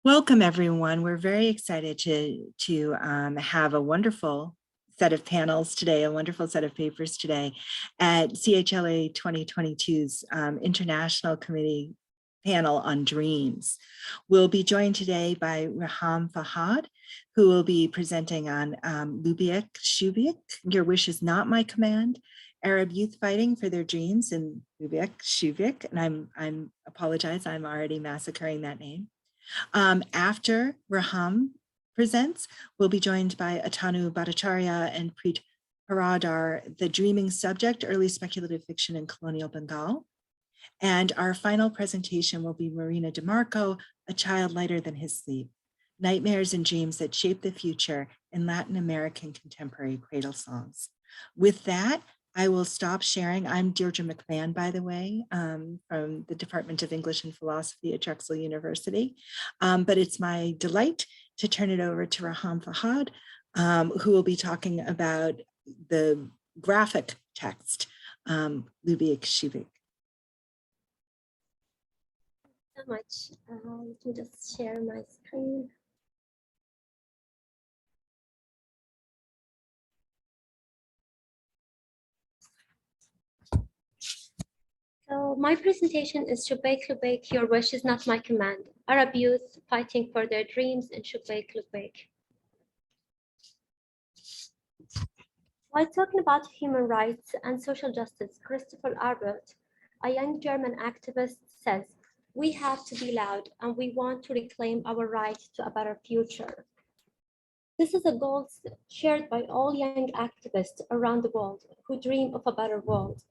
Welcome, everyone. We're very excited to have a wonderful set of panels today, a wonderful set of papers today at CHLA 2022's International Committee panel on dreams. We'll be joined today by Reham Fahad, who will be presenting on Lubiek Shubik, Your Wish Is Not My Command, Arab youth fighting for their dreams in Lubiek Shubik. And I'm apologize, I'm already massacring that name. After Reham presents, we'll be joined by Atanu Bhattacharya and Preet, Hiradhar, The Dreaming Subject, Early Speculative Fiction in Colonial Bengal. And our final presentation will be Marina DeMarco, A Child Lighter Than His Sleep, Nightmares and Dreams That Shape the Future in Latin American Contemporary Cradle Songs. With that, I will stop sharing. I'm Deirdre McMahon, by the way, from the Department of English and Philosophy at Drexel University. But it's my delight to turn it over to Reham Fahad, who will be talking about the graphic text, Lubiek Shubik. So much. Let me just share my screen. So my presentation is Shubayk Lubayk, Your Wish Is Not My Command, Arab youth fighting for their dreams in Shubayk Lubayk. While talking about human rights and social justice, Christopher Arbut, a young German activist, says, "We have to be loud and we want to reclaim our right to a better future." This is a goal shared by all young activists around the world who dream of a better world.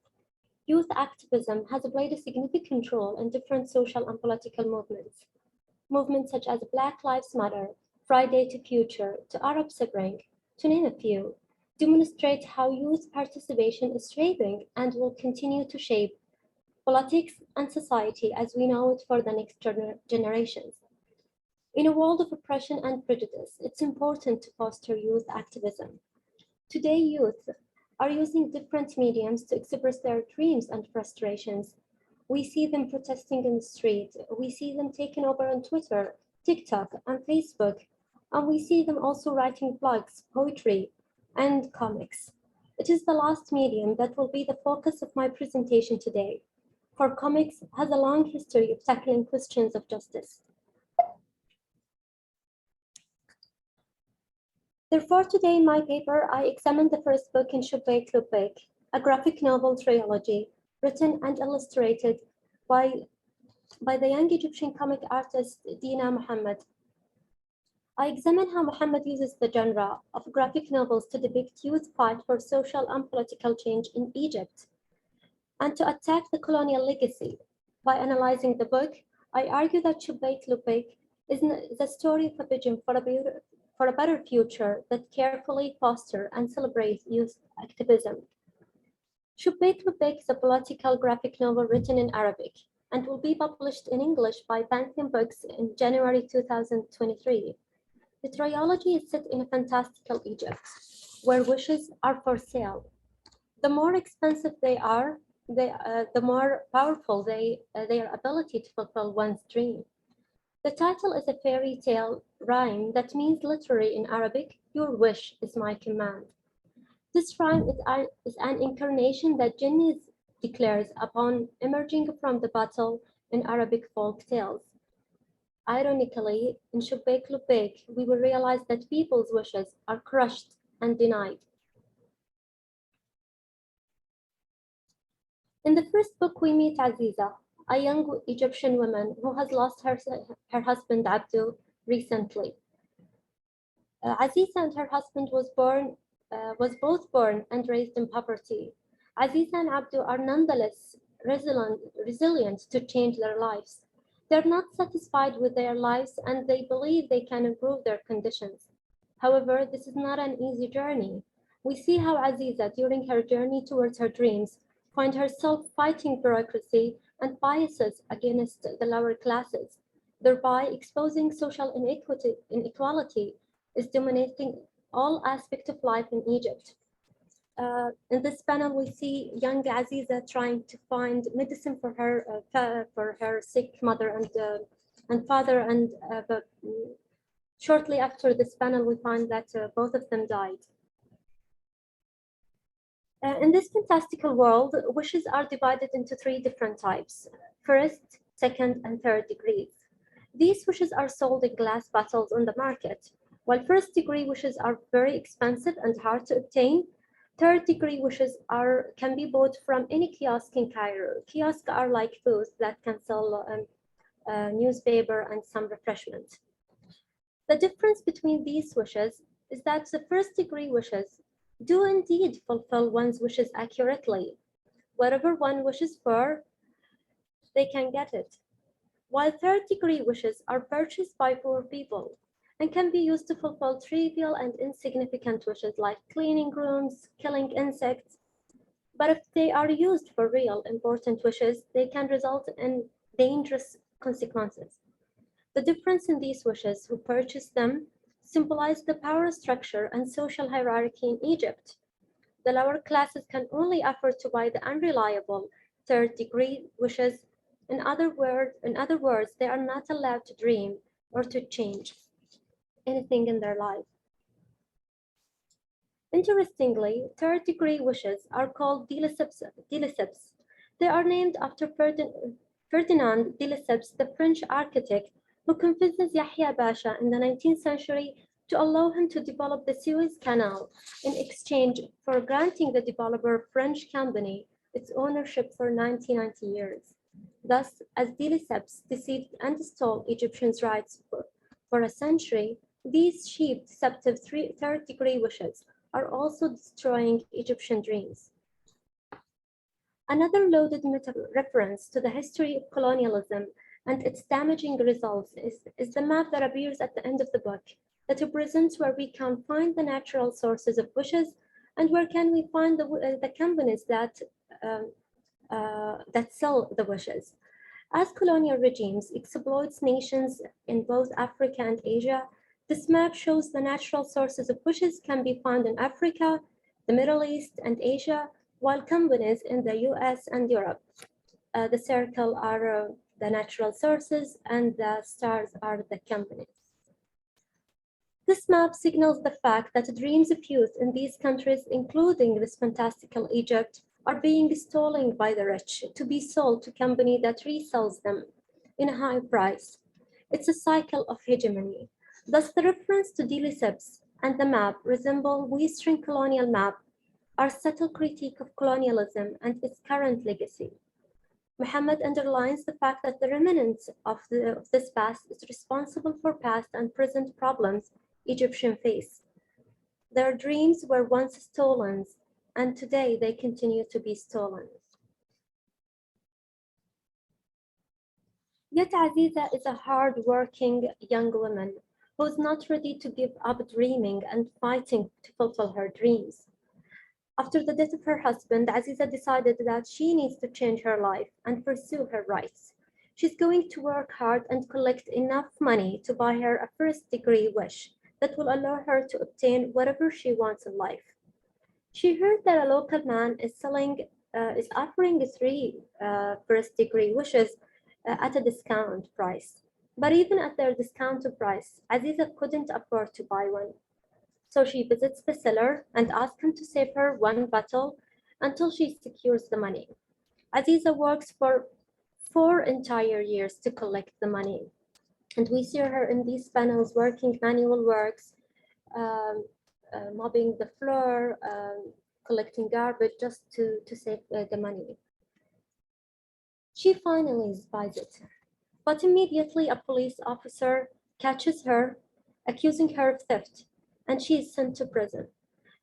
Youth activism has played a significant role in different social and political movements. Movements such as Black Lives Matter, Friday to Future, to Arab Spring, to name a few, demonstrate how youth participation is shaping and will continue to shape politics and society as we know it for the next generations. In a world of oppression and prejudice, it's important to foster youth activism. Today, youth are using different mediums to express their dreams and frustrations. We see them protesting in the street. We see them taking over on Twitter, TikTok, and Facebook. And we see them also writing blogs, poetry, and comics. It is the last medium that will be the focus of my presentation today, for comics has a long history of tackling questions of justice. Therefore, today in my paper, I examined the first book in Shubayk Lubayk, a graphic novel trilogy written and illustrated by the young Egyptian comic artist Dina Muhammad. I examine how Muhammad uses the genre of graphic novels to depict youth fight for social and political change in Egypt, and to attack the colonial legacy. By analyzing the book, I argue that Shubayk Lubayk is the story of a vision for a better future that carefully foster and celebrate youth activism. Shubayk Lubayk is a political graphic novel written in Arabic and will be published in English by Pantheon Books in January 2023. The trilogy is set in a fantastical Egypt, where wishes are for sale. The more expensive they are, the more powerful their ability to fulfill one's dream. The title is a fairy tale rhyme that means literally in Arabic, "Your wish is my command." This rhyme is an incarnation that Jinni declares upon emerging from the battle in Arabic folk tales. Ironically, in Shubayk Lubayk, we will realize that people's wishes are crushed and denied. In the first book, we meet Aziza, a young Egyptian woman who has lost her husband Abdu recently. Aziza and her husband was both born and raised in poverty. Aziza and Abdu are nonetheless resilient to change their lives. They're not satisfied with their lives and they believe they can improve their conditions. However, this is not an easy journey. We see how Aziza, during her journey towards her dreams, finds herself fighting bureaucracy and biases against the lower classes, thereby exposing social inequality is dominating all aspects of life in Egypt. In this panel, we see young Aziza trying to find medicine for her sick mother and father, and but shortly after this panel, we find that both of them died. In this fantastical world, wishes are divided into three different types: first, second, and third degrees. These wishes are sold in glass bottles on the market. While first degree wishes are very expensive and hard to obtain, third degree wishes can be bought from any kiosk in Cairo. Kiosks are like booths that can sell newspaper and some refreshment. The difference between these wishes is that the first degree wishes do indeed fulfill one's wishes accurately. Whatever one wishes for, they can get it. While third degree wishes are purchased by poor people and can be used to fulfill trivial and insignificant wishes like cleaning rooms, killing insects. But if they are used for real important wishes, they can result in dangerous consequences. The difference in these wishes who purchase them symbolize the power structure and social hierarchy in Egypt. The lower classes can only afford to buy the unreliable third degree wishes. In other words, they are not allowed to dream or to change anything in their life. Interestingly, third degree wishes are called de Lesseps. They are named after Ferdinand de Lesseps, the French architect who convinces Yahya Pasha in the 19th century to allow him to develop the Suez Canal in exchange for granting the developer French company its ownership for 90 years. Thus, as de Lesseps deceived and stole Egyptians' rights for a century, these cheap, deceptive third degree wishes are also destroying Egyptian dreams. Another loaded reference to the history of colonialism and its damaging results is the map that appears at the end of the book, that represents where we can find the natural sources of wishes and where can we find the companies that sell the wishes. As colonial regimes exploits nations in both Africa and Asia, this map shows the natural sources of wishes can be found in Africa, the Middle East, and Asia, while companies in the US and Europe. The circle are the natural sources and the stars are the companies. This map signals the fact that dreams of youth in these countries, including this fantastical Egypt, are being stolen by the rich to be sold to a company that resells them in a high price. It's a cycle of hegemony. Thus, the reference to de Lesseps and the map resemble Western colonial map, our subtle critique of colonialism and its current legacy. Muhammad underlines the fact that the remnants of this past is responsible for past and present problems Egyptians face. Their dreams were once stolen, and today they continue to be stolen. Yet Aziza is a hard-working young woman who is not ready to give up dreaming and fighting to fulfill her dreams. After the death of her husband, Aziza decided that she needs to change her life and pursue her rights. She's going to work hard and collect enough money to buy her a first-degree wish that will allow her to obtain whatever she wants in life. She heard that a local man is offering three first-degree wishes at a discount price. But even at their discounted price, Aziza couldn't afford to buy one. So she visits the seller and asks him to save her one bottle until she secures the money. Aziza works for 4 entire years to collect the money. And we see her in these panels working manual works, mopping the floor, collecting garbage just to save the money. She finally buys it, but immediately a police officer catches her, accusing her of theft, and she is sent to prison.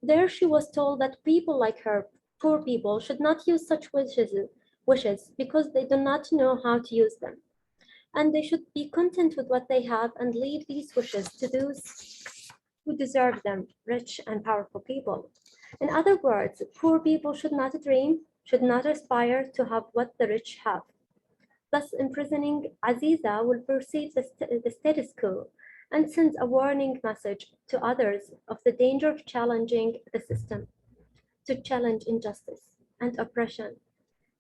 There she was told that people like her, poor people, should not use such wishes because they do not know how to use them. And they should be content with what they have and leave these wishes to those who deserve them, rich and powerful people. In other words, poor people should not dream, should not aspire to have what the rich have. Thus, imprisoning Aziza will perceive the status quo and sends a warning message to others of the danger of challenging the system, to challenge injustice and oppression.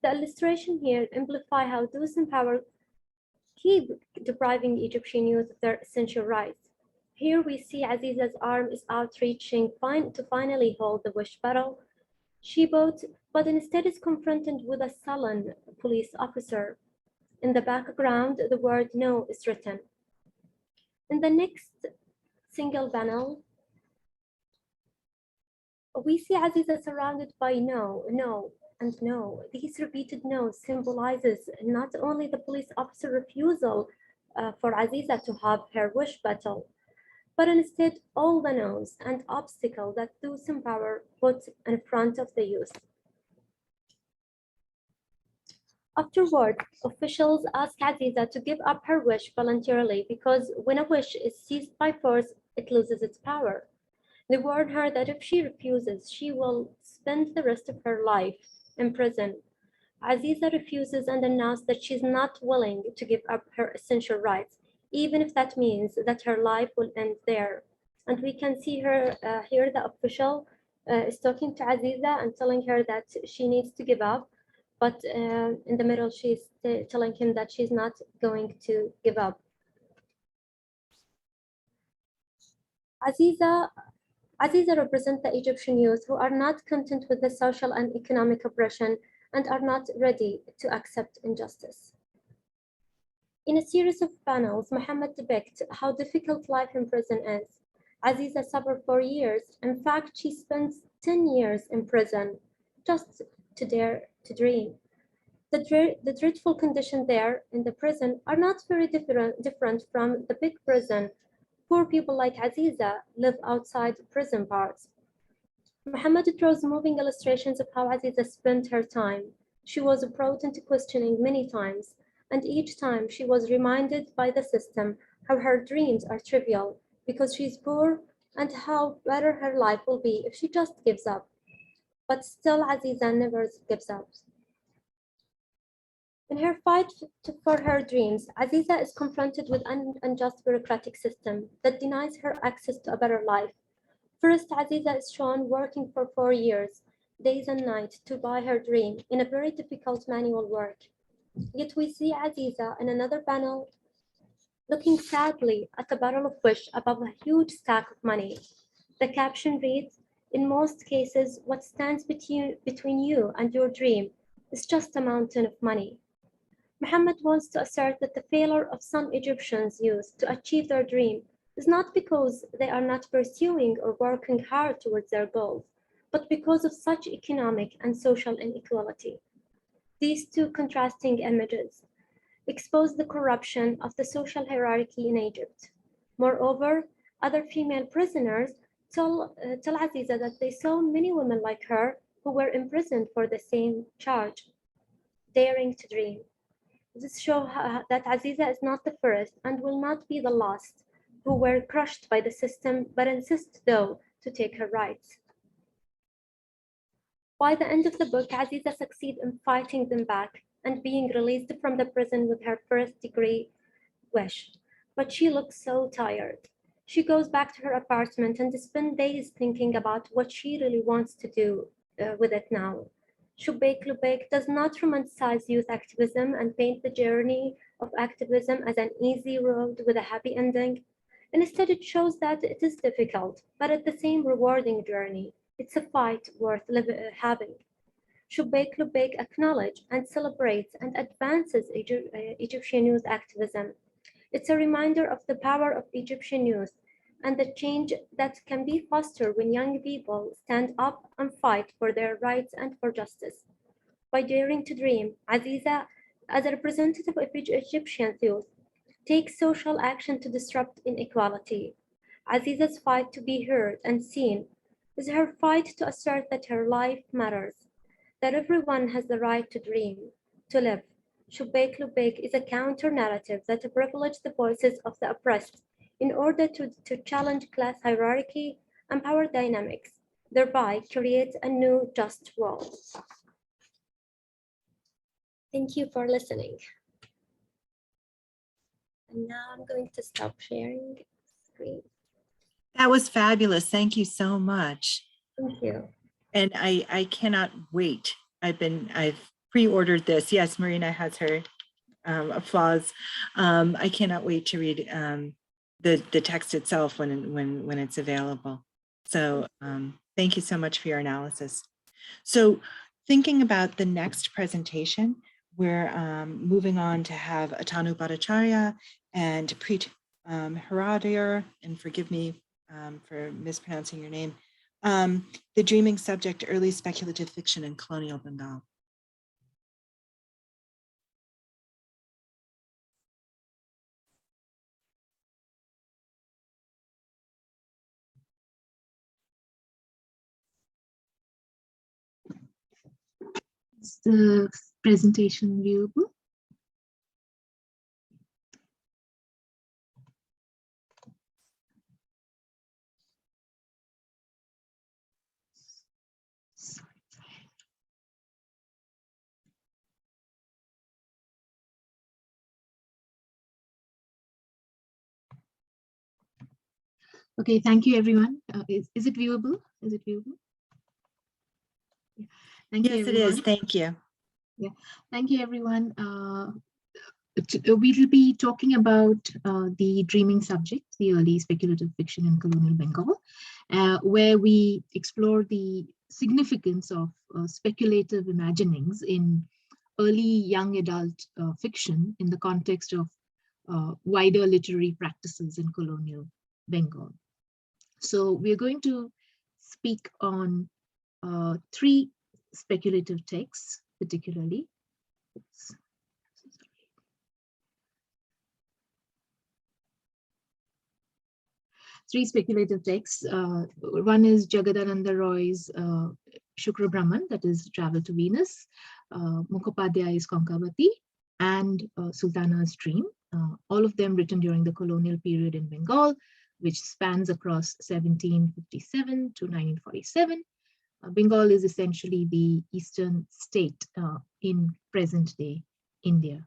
The illustration here amplify how those in power keep depriving Egyptian youth of their essential rights. Here we see Aziza's arm is outreaching to finally hold the wish bottle she bought, but instead is confronted with a sullen police officer. In the background, the word no is written. In the next single panel, we see Aziza surrounded by no, no, and no. These repeated no's symbolizes not only the police officer refusal for Aziza to have her wish battle, but instead all the no's and obstacles that those in power put in front of the youth. Afterward, officials ask Aziza to give up her wish voluntarily because when a wish is seized by force, it loses its power. They warn her that if she refuses, she will spend the rest of her life in prison. Aziza refuses and announces that she's not willing to give up her essential rights, even if that means that her life will end there. And we can see her here, the official is talking to Aziza and telling her that she needs to give up. But in the middle, she's telling him that she's not going to give up. Aziza represents the Egyptian youth who are not content with the social and economic oppression and are not ready to accept injustice. In a series of panels, Muhammad depicts how difficult life in prison is. Aziza suffered for years. In fact, she spends 10 years in prison just to dare to dream. The dreadful conditions there in the prison are not very different from the big prison. Poor people like Aziza live outside prison bars. Muhammad draws moving illustrations of how Aziza spent her time. She was brought into questioning many times, and each time she was reminded by the system how her dreams are trivial because she's poor and how better her life will be if she just gives up. But still, Aziza never gives up. In her fight for her dreams, Aziza is confronted with an unjust bureaucratic system that denies her access to a better life. First, Aziza is shown working for 4 years, days and nights, to buy her dream in a very difficult manual work. Yet we see Aziza in another panel looking sadly at a barrel of wish above a huge stack of money. The caption reads, "In most cases, what stands between you and your dream is just a mountain of money." Muhammad wants to assert that the failure of some Egyptians youth to achieve their dream is not because they are not pursuing or working hard towards their goals, but because of such economic and social inequality. These two contrasting images expose the corruption of the social hierarchy in Egypt. Moreover, other female prisoners tell Aziza that they saw many women like her who were imprisoned for the same charge, daring to dream. This shows that Aziza is not the first and will not be the last who were crushed by the system, but insist, though, to take her rights. By the end of the book, Aziza succeeds in fighting them back and being released from the prison with her first-degree wish. But she looks so tired. She goes back to her apartment and spends days thinking about what she really wants to do with it now. Shubeik Lubeik does not romanticize youth activism and paint the journey of activism as an easy road with a happy ending. Instead, it shows that it is difficult, but at the same rewarding journey. It's a fight worth having. Shubeik Lubeik acknowledges and celebrates and advances Egyptian youth activism. It's a reminder of the power of Egyptian youth and the change that can be fostered when young people stand up and fight for their rights and for justice. By daring to dream, Aziza, as a representative of Egyptian youth, takes social action to disrupt inequality. Aziza's fight to be heard and seen is her fight to assert that her life matters, that everyone has the right to dream, to live. Shubeik Lubeik is a counter-narrative that privileges the voices of the oppressed in order to challenge class hierarchy and power dynamics, thereby create a new just world. Thank you for listening. And now I'm going to stop sharing screen. That was fabulous. Thank you so much. Thank you. And I cannot wait. I've pre-ordered this. Yes, Marina has her applause. I cannot wait to read the text itself when it's available. So thank you so much for your analysis. So thinking about the next presentation, we're moving on to have Atanu Bhattacharya and Preet Hiradhar, and forgive me for mispronouncing your name, the dreaming subject, early speculative fiction in colonial Bengal. Is the presentation viewable? Okay, thank you, everyone. Is it viewable? Is it viewable? Yeah. Thank you, everyone. Yes, it is. Thank you. Yeah, thank you, everyone. We will be talking about the dreaming subject, the early speculative fiction in colonial Bengal, where we explore the significance of speculative imaginings in early young adult fiction in the context of wider literary practices in colonial Bengal. So we're going to speak on 3 speculative texts, particularly. Oops. 3 speculative texts. One is Jagadananda Roy's Shukra Brahman, that is Travel to Venus, Mukhopadhyay's Konkavati, and Sultana's Dream, all of them written during the colonial period in Bengal, which spans across 1757 to 1947. Bengal is essentially the eastern state in present-day India.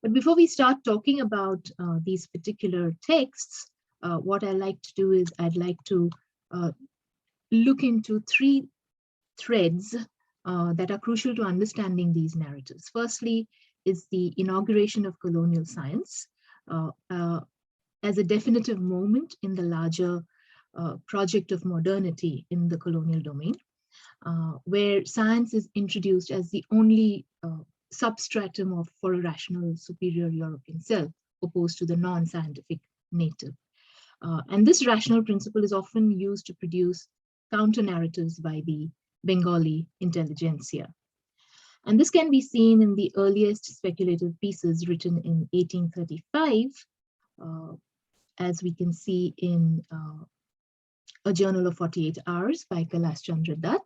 But before we start talking about these particular texts, what I like to do is I'd like to look into 3 threads that are crucial to understanding these narratives. Firstly is the inauguration of colonial science as a definitive moment in the larger project of modernity in the colonial domain, where science is introduced as the only substratum of for a rational superior European self, opposed to the non-scientific native. And this rational principle is often used to produce counter-narratives by the Bengali intelligentsia. And this can be seen in the earliest speculative pieces written in 1835, as we can see in A Journal of 48 Hours by Kailash Chandra Dutt.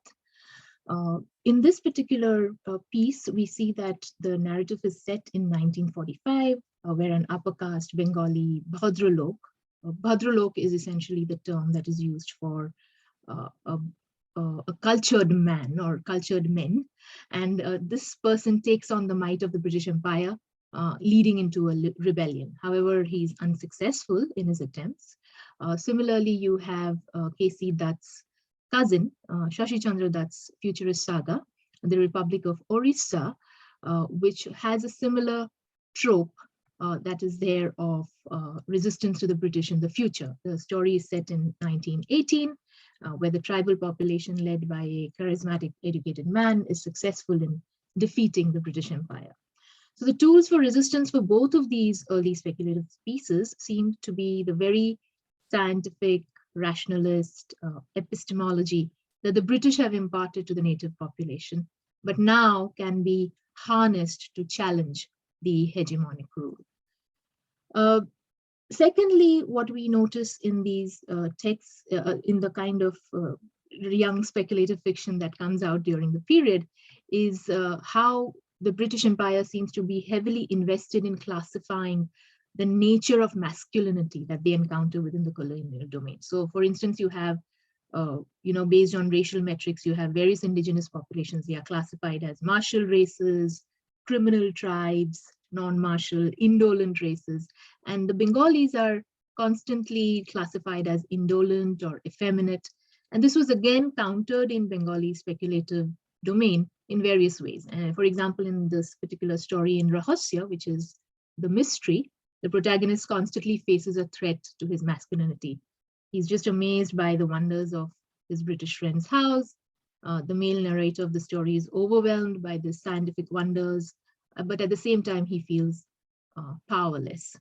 In this particular piece, we see that the narrative is set in 1945, where an upper caste Bengali Bhadralok. Bhadralok is essentially the term that is used for a cultured man or cultured men. And this person takes on the might of the British Empire, leading into a rebellion. However, he's unsuccessful in his attempts. Similarly, you have K.C. Dutt's cousin, Shashi Chandra Dutt's futurist saga, The Republic of Orissa, which has a similar trope that is there of resistance to the British in the future. The story is set in 1918, where the tribal population led by a charismatic, educated man is successful in defeating the British Empire. So the tools for resistance for both of these early speculative pieces seem to be the very scientific, rationalist epistemology that the British have imparted to the native population, but now can be harnessed to challenge the hegemonic rule. Secondly, what we notice in these texts, in the kind of young speculative fiction that comes out during the period, is how the British Empire seems to be heavily invested in classifying the nature of masculinity that they encounter within the colonial domain. So, for instance, you have, based on racial metrics, you have various indigenous populations. They are classified as martial races, criminal tribes, non-martial, indolent races. And the Bengalis are constantly classified as indolent or effeminate. And this was again countered in Bengali speculative domain in various ways. For example, in this particular story in Rahasya, which is the mystery, the protagonist constantly faces a threat to his masculinity. He's just amazed by the wonders of his British friend's house. The male narrator of the story is overwhelmed by the scientific wonders, but at the same time, he feels powerless.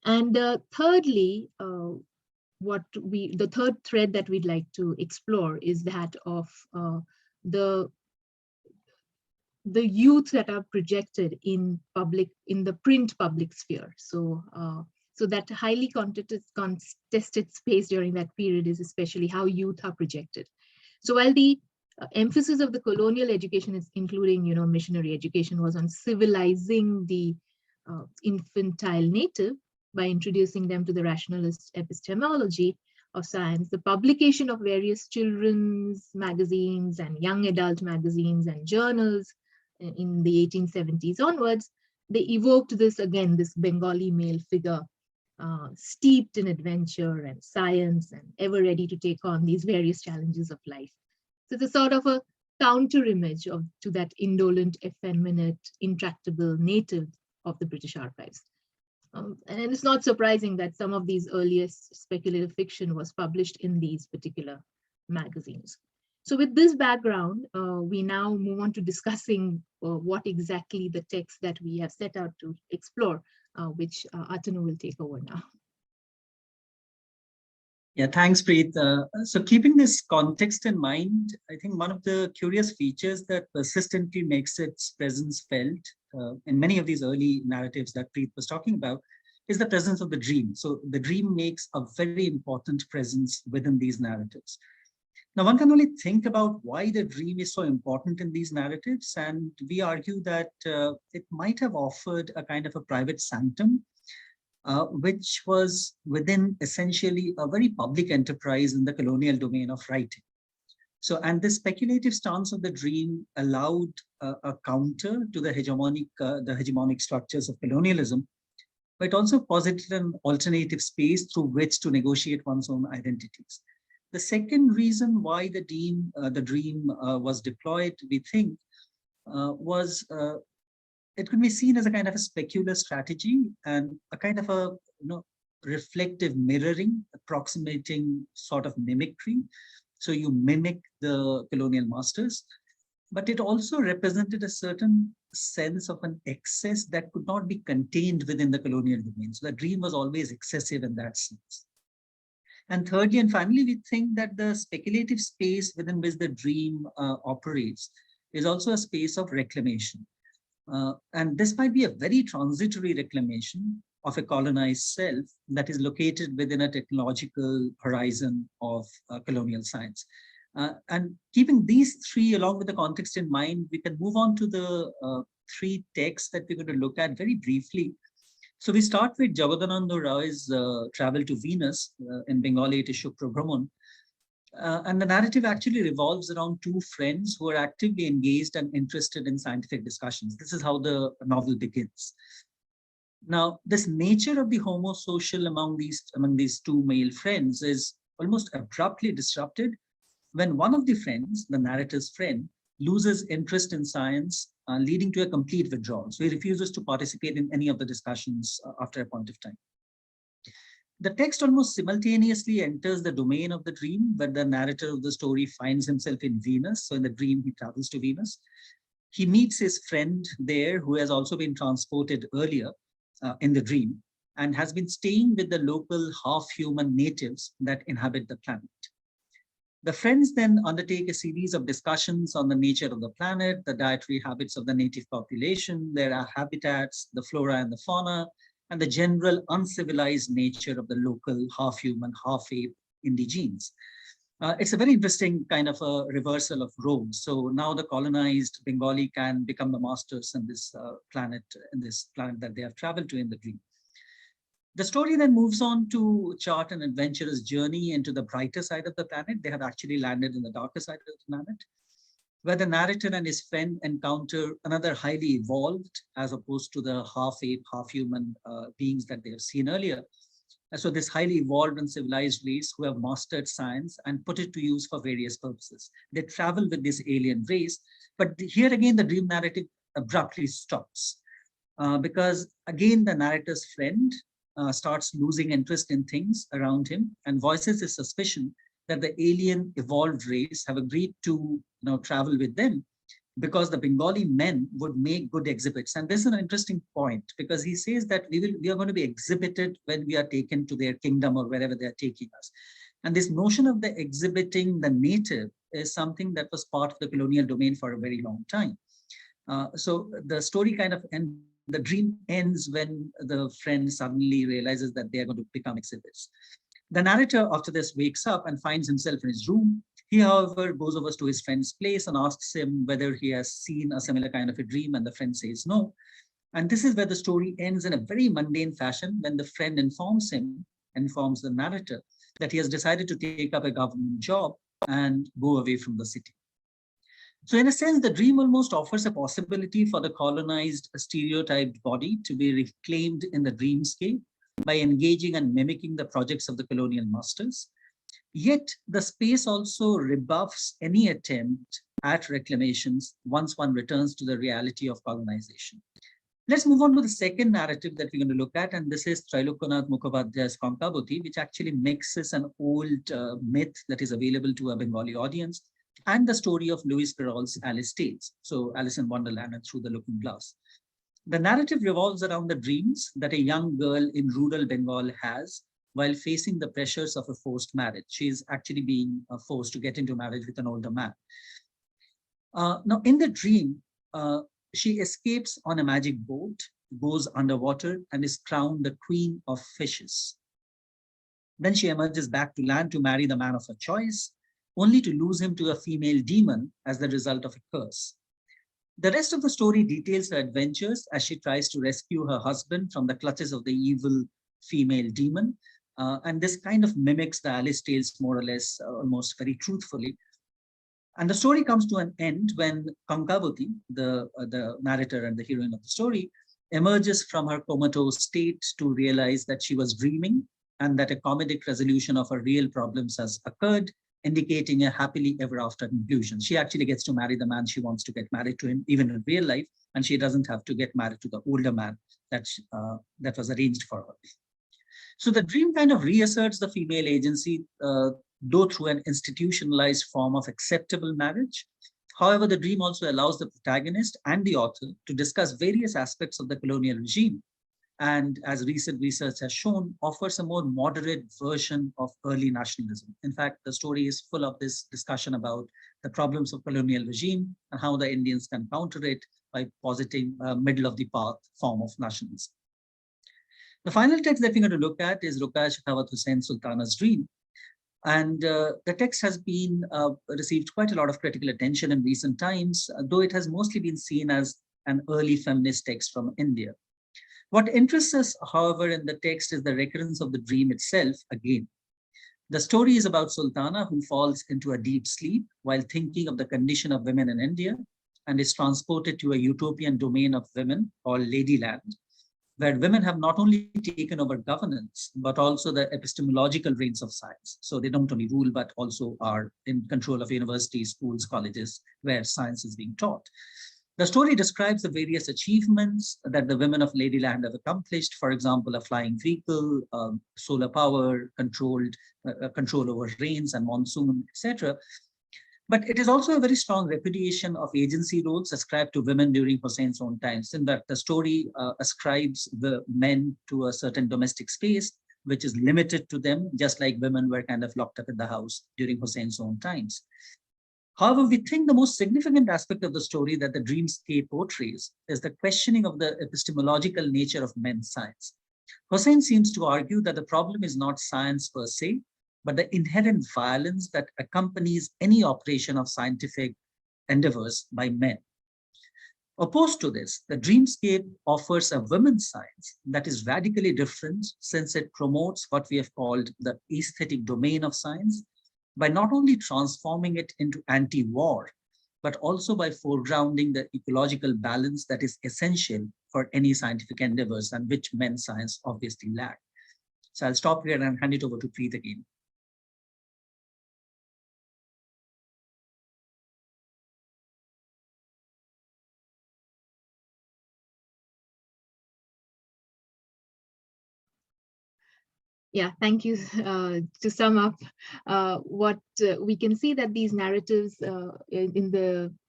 And thirdly, the third thread that we'd like to explore is that of the youth that are projected in the print public sphere. So that highly contested space during that period is especially how youth are projected. So while the emphasis of the colonial education, is including missionary education, was on civilizing the infantile native by introducing them to the rationalist epistemology of science, the publication of various children's magazines and young adult magazines and journals in the 1870s onwards, they evoked this Bengali male figure, steeped in adventure and science and ever ready to take on these various challenges of life. So it's a sort of a counter image to that indolent, effeminate, intractable native of the British archives. And it's not surprising that some of these earliest speculative fiction was published in these particular magazines. So with this background, we now move on to discussing what exactly the text that we have set out to explore, which Atanu will take over now. Yeah, thanks, Preet. So keeping this context in mind, I think one of the curious features that persistently makes its presence felt in many of these early narratives that Preet was talking about is the presence of the dream. So the dream makes a very important presence within these narratives. Now, one can only think about why the dream is so important in these narratives, and we argue that it might have offered a kind of a private sanctum, which was within essentially a very public enterprise in the colonial domain of writing. So, and this speculative stance of the dream allowed a counter to the hegemonic structures of colonialism, but also posited an alternative space through which to negotiate one's own identities. The second reason why the dream was deployed, we think, was it could be seen as a kind of a specular strategy and a kind of a reflective mirroring, approximating sort of mimicry. So you mimic the colonial masters, but it also represented a certain sense of an excess that could not be contained within the colonial domain. So the dream was always excessive in that sense. And thirdly, and finally, we think that the speculative space within which the dream operates is also a space of reclamation. And this might be a very transitory reclamation of a colonized self that is located within a technological horizon of colonial science. And keeping these three along with the context in mind, we can move on to the three texts that we're going to look at very briefly. So we start with Jagadananda Roy's Travel to Venus, in Bengali it is Shukra Brahman. And the narrative actually revolves around two friends who are actively engaged and interested in scientific discussions. This is how the novel begins. Now, this nature of the homosocial among these two male friends is almost abruptly disrupted when one of the friends, the narrator's friend, loses interest in science, leading to a complete withdrawal. So he refuses to participate in any of the discussions after a point of time. The text almost simultaneously enters the domain of the dream, where the narrator of the story finds himself in Venus. So in the dream, he travels to Venus. He meets his friend there, who has also been transported earlier in the dream, and has been staying with the local half-human natives that inhabit the planet. The friends then undertake a series of discussions on the nature of the planet, the dietary habits of the native population, their habitats, the flora and the fauna, and the general uncivilized nature of the local half-human, half-ape indigenes. It's a very interesting kind of a reversal of roles. So now the colonized Bengali can become the masters in this planet that they have traveled to in the dream. The story then moves on to chart an adventurous journey into the brighter side of the planet. They have actually landed in the darker side of the planet, where the narrator and his friend encounter another highly evolved, as opposed to the half-ape, half-human beings that they have seen earlier, So this highly evolved and civilized race who have mastered science and put it to use for various purposes. They travel with this alien race, but here again, the dream narrative abruptly stops because again, the narrator's friend starts losing interest in things around him and voices his suspicion that the alien evolved race have agreed to travel with them because the Bengali men would make good exhibits. And this is an interesting point because he says that we are going to be exhibited when we are taken to their kingdom or wherever they are taking us. And this notion of the exhibiting the native is something that was part of the colonial domain for a very long time. So the story kind of ends, the dream ends when the friend suddenly realizes that they are going to become exhibits. The narrator after this wakes up and finds himself in his room. He, however, goes over to his friend's place and asks him whether he has seen a similar kind of a dream, and the friend says no. And this is where the story ends in a very mundane fashion when the friend informs the narrator, that he has decided to take up a government job and go away from the city. So in a sense, the dream almost offers a possibility for the colonized, stereotyped body to be reclaimed in the dreamscape by engaging and mimicking the projects of the colonial masters. Yet the space also rebuffs any attempt at reclamations once one returns to the reality of colonization. Let's move on to the second narrative that we're going to look at, and this is Trailokyanath Mukhopadhyay's Konkaboti, which actually mixes an old myth that is available to a Bengali audience and the story of Lewis Carroll's Alice Tales, so Alice in Wonderland and Through the Looking Glass. The narrative revolves around the dreams that a young girl in rural Bengal has while facing the pressures of a forced marriage. She is actually being forced to get into marriage with an older man. Now, in the dream, she escapes on a magic boat, goes underwater, and is crowned the queen of fishes. Then she emerges back to land to marry the man of her choice, only to lose him to a female demon as the result of a curse. The rest of the story details her adventures as she tries to rescue her husband from the clutches of the evil female demon. And this kind of mimics the Alice Tales more or less, almost very truthfully. And the story comes to an end when Konkaboti, the narrator and the heroine of the story, emerges from her comatose state to realize that she was dreaming and that a comedic resolution of her real problems has occurred, indicating a happily ever after conclusion. She actually gets to marry the man she wants to get married to him, even in real life, and she doesn't have to get married to the older man that was arranged for her. So the dream kind of reasserts the female agency, though through an institutionalized form of acceptable marriage. However, the dream also allows the protagonist and the author to discuss various aspects of the colonial regime, and as recent research has shown, offers a more moderate version of early nationalism. In fact, the story is full of this discussion about the problems of colonial regime and how the Indians can counter it by positing a middle of the path form of nationalism. The final text that we're going to look at is Ruqayya Shekhawat Hussain Sultana's Dream. And the text has been received quite a lot of critical attention in recent times, though it has mostly been seen as an early feminist text from India. What interests us, however, in the text is the recurrence of the dream itself again. The story is about Sultana who falls into a deep sleep while thinking of the condition of women in India and is transported to a utopian domain of women called Ladyland, where women have not only taken over governance, but also the epistemological reins of science. So they don't only rule, but also are in control of universities, schools, colleges, where science is being taught. The story describes the various achievements that the women of Ladyland have accomplished. For example, a flying vehicle, solar power, control over rains and monsoon, etc. But it is also a very strong repudiation of agency roles ascribed to women during Hussein's own times, in that the story ascribes the men to a certain domestic space, which is limited to them, just like women were kind of locked up in the house during Hussein's own times. However, we think the most significant aspect of the story that the dreamscape portrays is the questioning of the epistemological nature of men's science. Hussain seems to argue that the problem is not science per se, but the inherent violence that accompanies any operation of scientific endeavors by men. Opposed to this, the dreamscape offers a women's science that is radically different, since it promotes what we have called the aesthetic domain of science, by not only transforming it into anti-war, but also by foregrounding the ecological balance that is essential for any scientific endeavors, and which men's science obviously lack. So I'll stop here and hand it over to Preet again. Yeah, thank you. To sum up, what we can see that these narratives in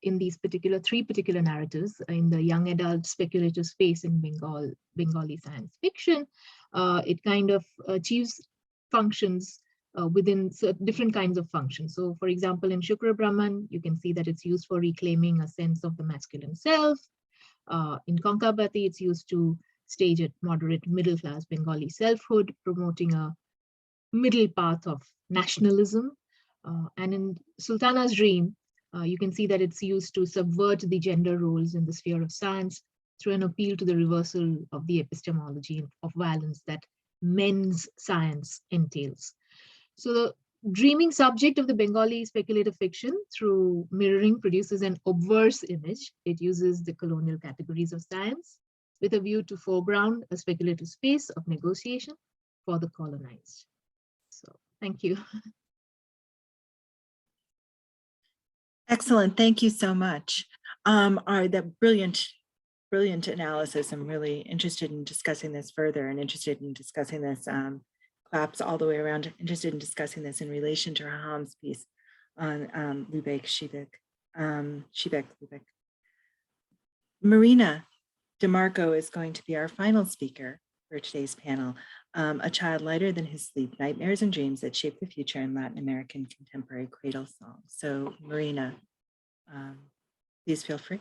these three particular narratives in the young adult speculative space in Bengali science fiction, it kind of achieves functions within different kinds of functions. So, for example, in Shukra Brahman, you can see that it's used for reclaiming a sense of the masculine self. In Konkabati, it's used to stage at moderate middle-class Bengali selfhood, promoting a middle path of nationalism. And in Sultana's Dream, you can see that it's used to subvert the gender roles in the sphere of science through an appeal to the reversal of the epistemology of violence that men's science entails. So the dreaming subject of the Bengali speculative fiction through mirroring produces an obverse image. It uses the colonial categories of science with a view to foreground a speculative space of negotiation for the colonized. So, thank you. Excellent. Thank you so much. That brilliant analysis. I'm really interested in discussing this further and interested in discussing this claps all the way around, interested in discussing this in relation to Reham's piece on Lübeck. Marina DeMarco is going to be our final speaker for today's panel, a child lighter than his sleep, nightmares and dreams that shape the future in Latin American contemporary cradle song. So Marina, please feel free.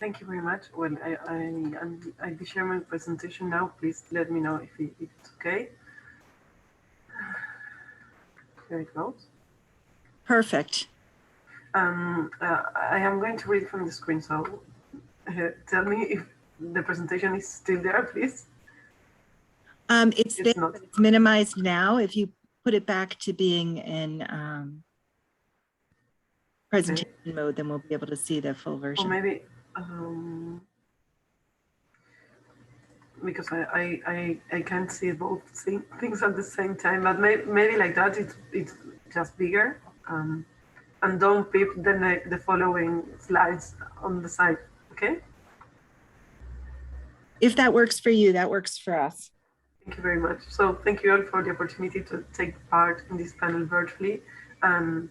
Thank you very much. Well, I'll be sharing my presentation now. Please let me know if it's okay. Here it goes. Perfect. I am going to read from the screen, so tell me if the presentation is still there, please. It's there, but it's minimized now. If you put it back to being in presentation mode, then we'll be able to see the full version. Or maybe because I can't see both things at the same time, but maybe like that it's just bigger. And don't peep the following slides on the side, okay? If that works for you, that works for us. Thank you very much. So thank you all for the opportunity to take part in this panel virtually. And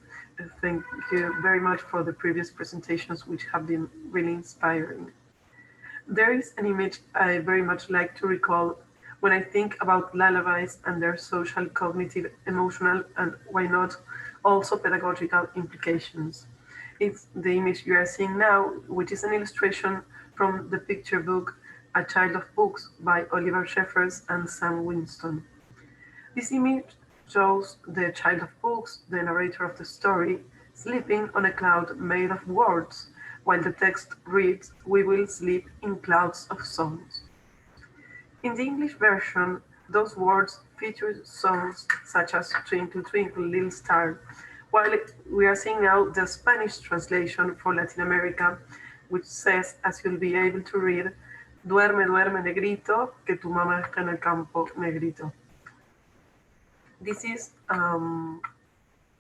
thank you very much for the previous presentations, which have been really inspiring. There is an image I very much like to recall when I think about lullabies and their social, cognitive, emotional, and why not also pedagogical implications. It's the image you are seeing now, which is an illustration from the picture book A Child of Books by Oliver Sheffers and Sam Winston. This image shows the child of books, the narrator of the story, sleeping on a cloud made of words, while the text reads, "We will sleep in clouds of songs." In the English version, those words feature songs such as Twinkle, Twinkle, Little Star, while we are seeing now the Spanish translation for Latin America, which says, as you'll be able to read, Duerme, duerme, negrito, que tu mamá está en el campo, negrito. This is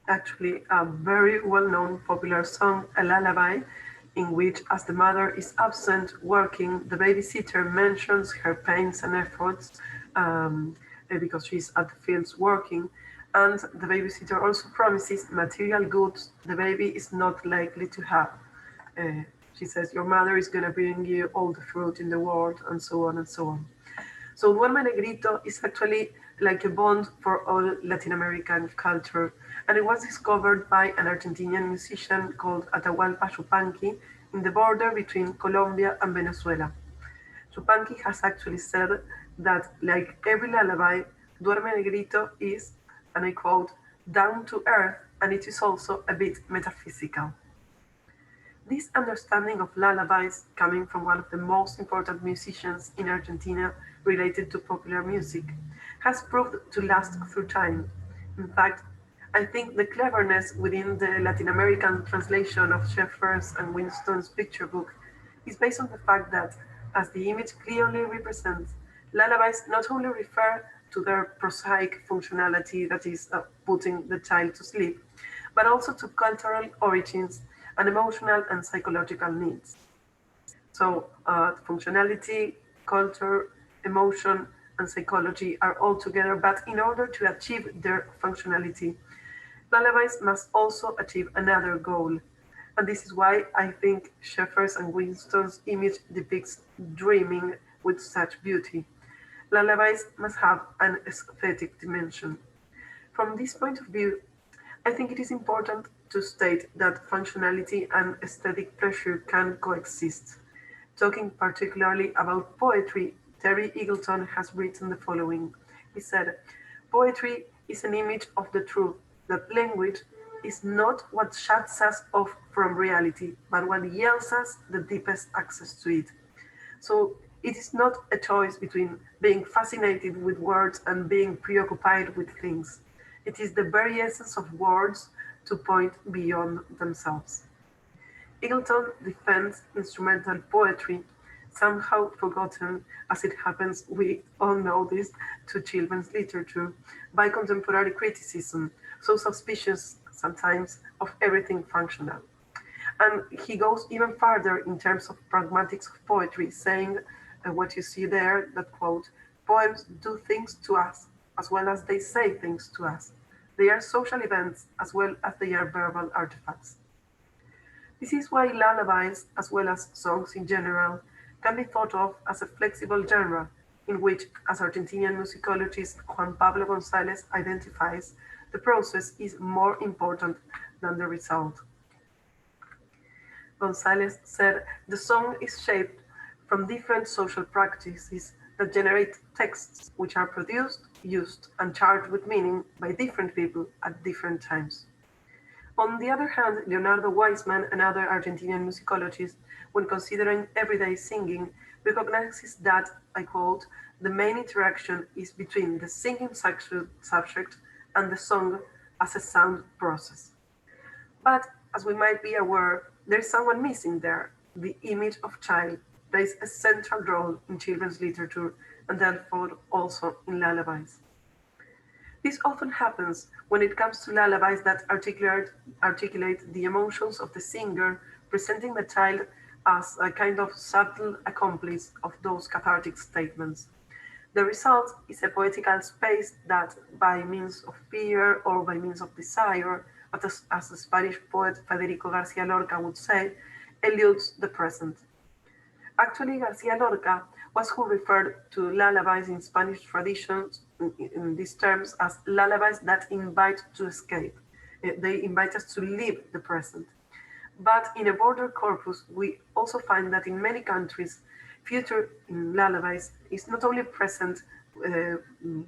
actually a very well-known popular song, a lullaby, in which, as the mother is absent working, the babysitter mentions her pains and efforts because she's at the fields working, and the babysitter also promises material goods the baby is not likely to have. She says, your mother is going to bring you all the fruit in the world, and so on and so on. So Duerme Negrito is actually like a bond for all Latin American culture, and it was discovered by an Argentinian musician called Atahualpa Yupanqui in the border between Colombia and Venezuela. Yupanqui has actually said that, like every lullaby, Duerme Negrito is, and I quote, down to earth, and it is also a bit metaphysical. This understanding of lullabies, coming from one of the most important musicians in Argentina related to popular music, has proved to last through time. In fact, I think the cleverness within the Latin American translation of Schaeffer's and Winston's picture book is based on the fact that, as the image clearly represents, lullabies not only refer to their prosaic functionality, that is, putting the child to sleep, but also to cultural origins and emotional and psychological needs. So functionality, culture, emotion, and psychology are all together, but in order to achieve their functionality, lullabies must also achieve another goal. And this is why I think Schaeffer's and Winston's image depicts dreaming with such beauty. Lullabies must have an aesthetic dimension. From this point of view, I think it is important to state that functionality and aesthetic pleasure can coexist. Talking particularly about poetry, Terry Eagleton has written the following. He said, "Poetry is an image of the truth, that language is not what shuts us off from reality, but what yields us the deepest access to it." So it is not a choice between being fascinated with words and being preoccupied with things. It is the very essence of words to point beyond themselves. Eagleton defends instrumental poetry, somehow forgotten, as it happens, we all know this, to children's literature, by contemporary criticism, so suspicious sometimes of everything functional. And he goes even further in terms of pragmatics of poetry, saying what you see there, that quote, "Poems do things to us, as well as they say things to us. They are social events as well as they are verbal artifacts." This is why lullabies, as well as songs in general, can be thought of as a flexible genre, in which, as Argentinian musicologist Juan Pablo González identifies, the process is more important than the result. González said, "The song is shaped from different social practices that generate texts which are produced, used, and charged with meaning by different people at different times." On the other hand, Leonardo Weissman, another Argentinian musicologist, when considering everyday singing, recognizes that, I quote, "the main interaction is between the singing subject and the song as a sound process." But, as we might be aware, there is someone missing there. The image of child plays a central role in children's literature and therefore also in lullabies. This often happens when it comes to lullabies that articulate the emotions of the singer, presenting the child as a kind of subtle accomplice of those cathartic statements. The result is a poetical space that, by means of fear or by means of desire, as the Spanish poet Federico García Lorca would say, eludes the present. Actually, García Lorca was who referred to lullabies in Spanish traditions in these terms as lullabies that invite to escape. They invite us to leave the present. But in a broader corpus, we also find that in many countries, future in lullabies is not only present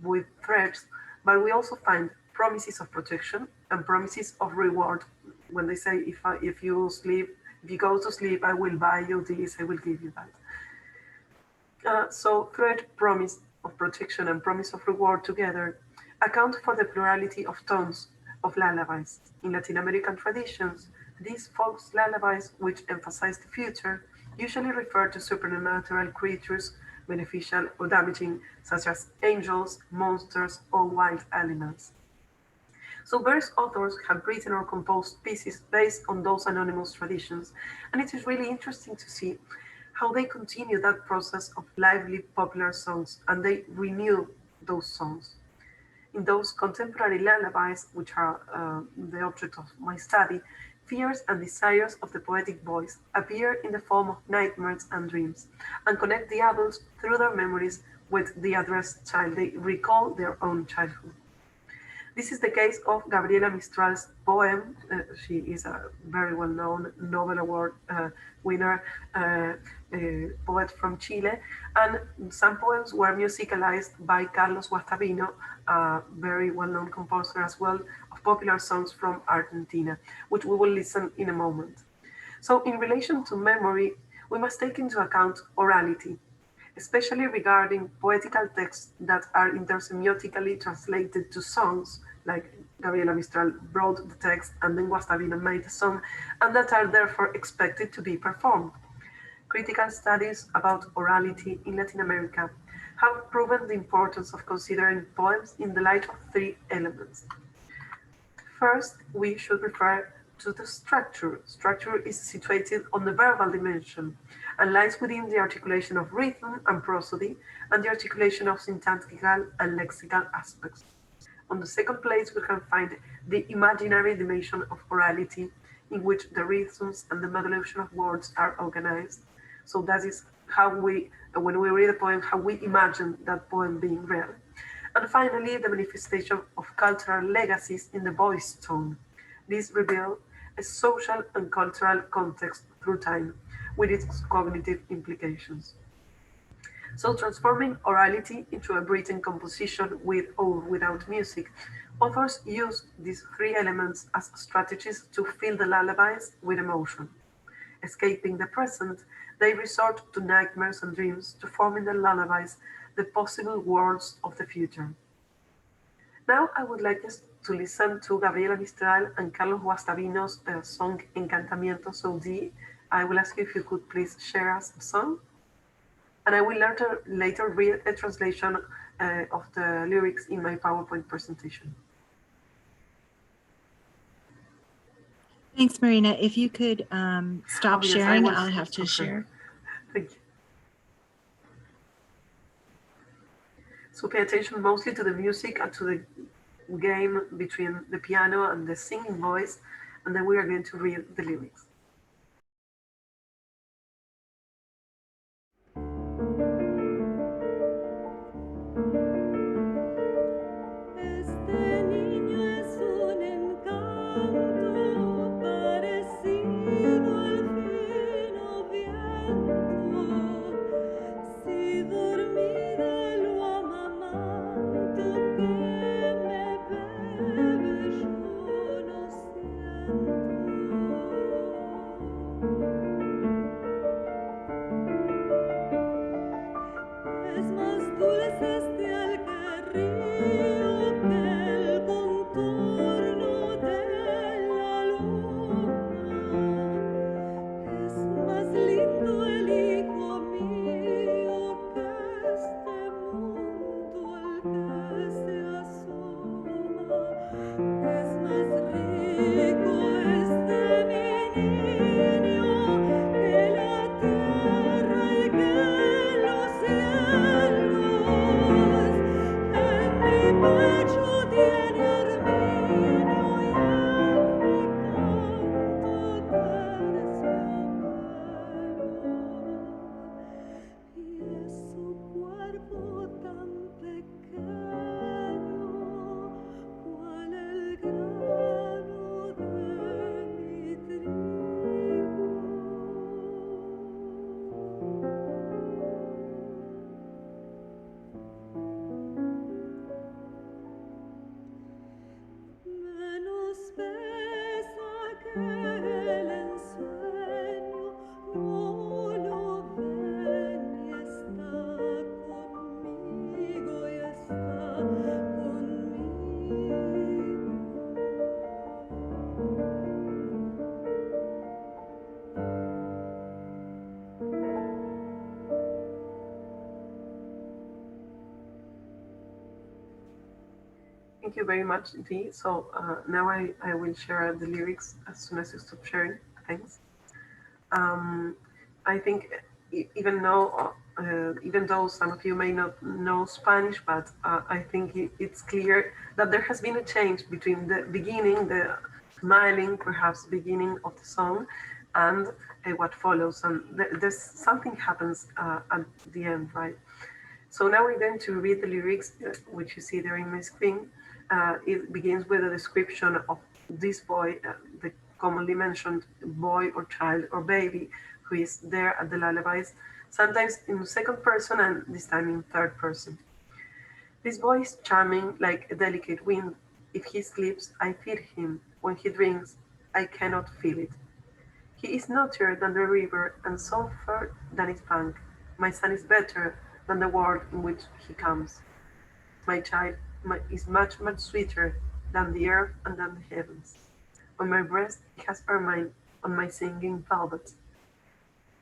with threats, but we also find promises of protection and promises of reward. When they say, if you go to sleep, I will buy you this, I will give you that. So threat, promise of protection, and promise of reward together account for the plurality of tones of lullabies. In Latin American traditions, these folk lullabies, which emphasize the future, usually refer to supernatural creatures, beneficial or damaging, such as angels, monsters, or wild animals. So various authors have written or composed pieces based on those anonymous traditions, and it is really interesting to see how they continue that process of lively popular songs, and they renew those songs. In those contemporary lullabies, which are the object of my study, fears and desires of the poetic voice appear in the form of nightmares and dreams, and connect the adults through their memories with the addressed child. They recall their own childhood. This is the case of Gabriela Mistral's poem. She is a very well-known Nobel Award winner, poet from Chile, and some poems were musicalized by Carlos Guastavino, a very well-known composer as well of popular songs from Argentina, which we will listen in a moment. So in relation to memory, we must take into account orality, especially regarding poetical texts that are intersemiotically translated to songs, like Gabriela Mistral wrote the text and then Guastavino made the song, and that are therefore expected to be performed. Critical studies about orality in Latin America have proven the importance of considering poems in the light of three elements. First, we should refer to the structure. Structure is situated on the verbal dimension and lies within the articulation of rhythm and prosody and the articulation of syntactical and lexical aspects. On the second place, we can find the imaginary dimension of orality, in which the rhythms and the modulation of words are organized. So that is how we, when we read a poem, how we imagine that poem being real. And finally, the manifestation of cultural legacies in the voice tone. These reveal a social and cultural context through time, with its cognitive implications. So transforming orality into a written composition with or without music, authors use these three elements as strategies to fill the lullabies with emotion. Escaping the present, they resort to nightmares and dreams to form in the lullabies the possible worlds of the future. Now I would like us to listen to Gabriela Mistral and Carlos Guastavino's song Encantamiento Saudí. I will ask you if you could please share us the song. And I will later read a translation of the lyrics in my PowerPoint presentation. Thanks, Marina. If you could stop Oh, yes, sharing, I'll have to share. Thank you. So pay attention mostly to the music and to the game between the piano and the singing voice, and then we are going to read the lyrics. Thank you very much, Dee. So now I will share the lyrics as soon as you stop sharing. Thanks. I think even though some of you may not know Spanish, but I think it's clear that there has been a change between the beginning, the smiling, perhaps beginning of the song, and what follows. And there's something happens at the end, right? So now we're going to read the lyrics, which you see there in my screen. It begins with a description of this boy, the commonly mentioned boy or child or baby who is there at the lullabies, sometimes in second person and this time in third person. This boy is charming like a delicate wind. If he sleeps, I feed him. When he drinks, I cannot feel it. He is naughtier than the river and softer than its bank. My son is better than the world in which he comes. My child is much, much sweeter than the earth and than the heavens. On my breast it has ermine, on my singing velvet.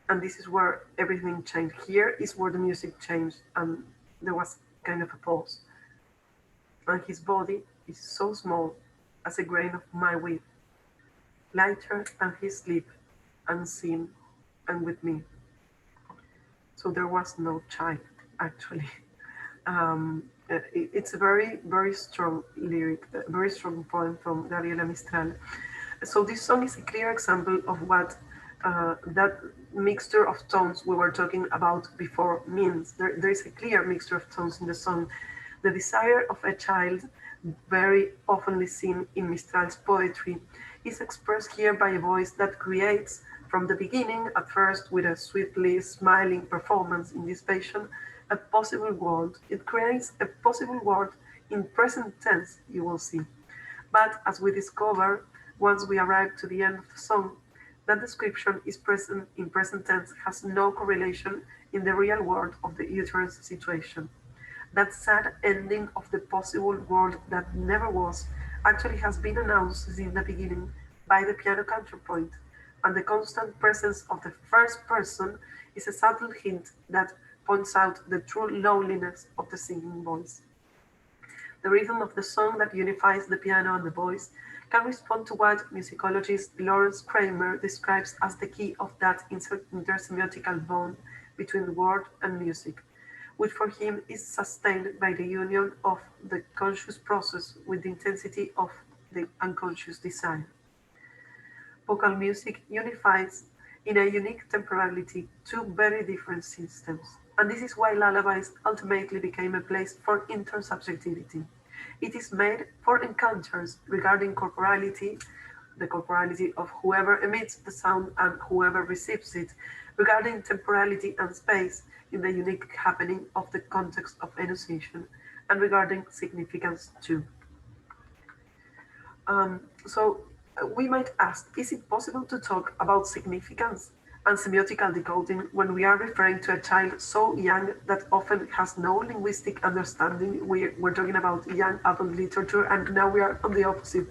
And this is where everything changed. Here is where the music changed, and there was kind of a pause. And his body is so small as a grain of my wheat, lighter than his sleep, unseen and with me. So there was no child, actually. It's a very, very strong lyric, a very strong poem from Gabriela Mistral. So this song is a clear example of what that mixture of tones we were talking about before means. There is a clear mixture of tones in the song. The desire of a child, very often seen in Mistral's poetry, is expressed here by a voice that creates from the beginning, at first with a sweetly smiling performance in this patient, a possible world. It creates a possible world in present tense, you will see. But as we discover, once we arrive to the end of the song, that description is present in present tense has no correlation in the real world of the uterus situation. That sad ending of the possible world that never was actually has been announced in the beginning by the piano counterpoint, and the constant presence of the first person is a subtle hint that points out the true loneliness of the singing voice. The rhythm of the song that unifies the piano and the voice can respond to what musicologist Lawrence Kramer describes as the key of that intersemiotical bond between word and music, which for him is sustained by the union of the conscious process with the intensity of the unconscious desire. Vocal music unifies in a unique temporality two very different systems, and this is why lullabies ultimately became a place for intersubjectivity. It is made for encounters regarding corporality, the corporality of whoever emits the sound and whoever receives it, regarding temporality and space in the unique happening of the context of enunciation, and regarding significance too. So we might ask, is it possible to talk about significance and semiotical decoding when we are referring to a child so young that often has no linguistic understanding? We're talking about young adult literature, and now we are on the opposite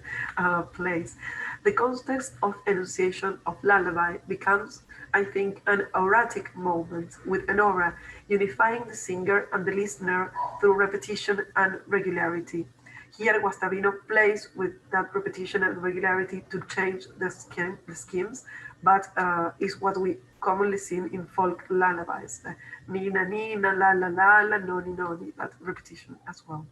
place. The context of enunciation of lullaby becomes, I think, an auratic moment with an aura, unifying the singer and the listener through repetition and regularity. Here, Guastavino plays with that repetition and regularity to change the schemes, but is what we commonly see in folk lullabies. Nina, nina, la, la, la, la, noni, noni, that repetition as well.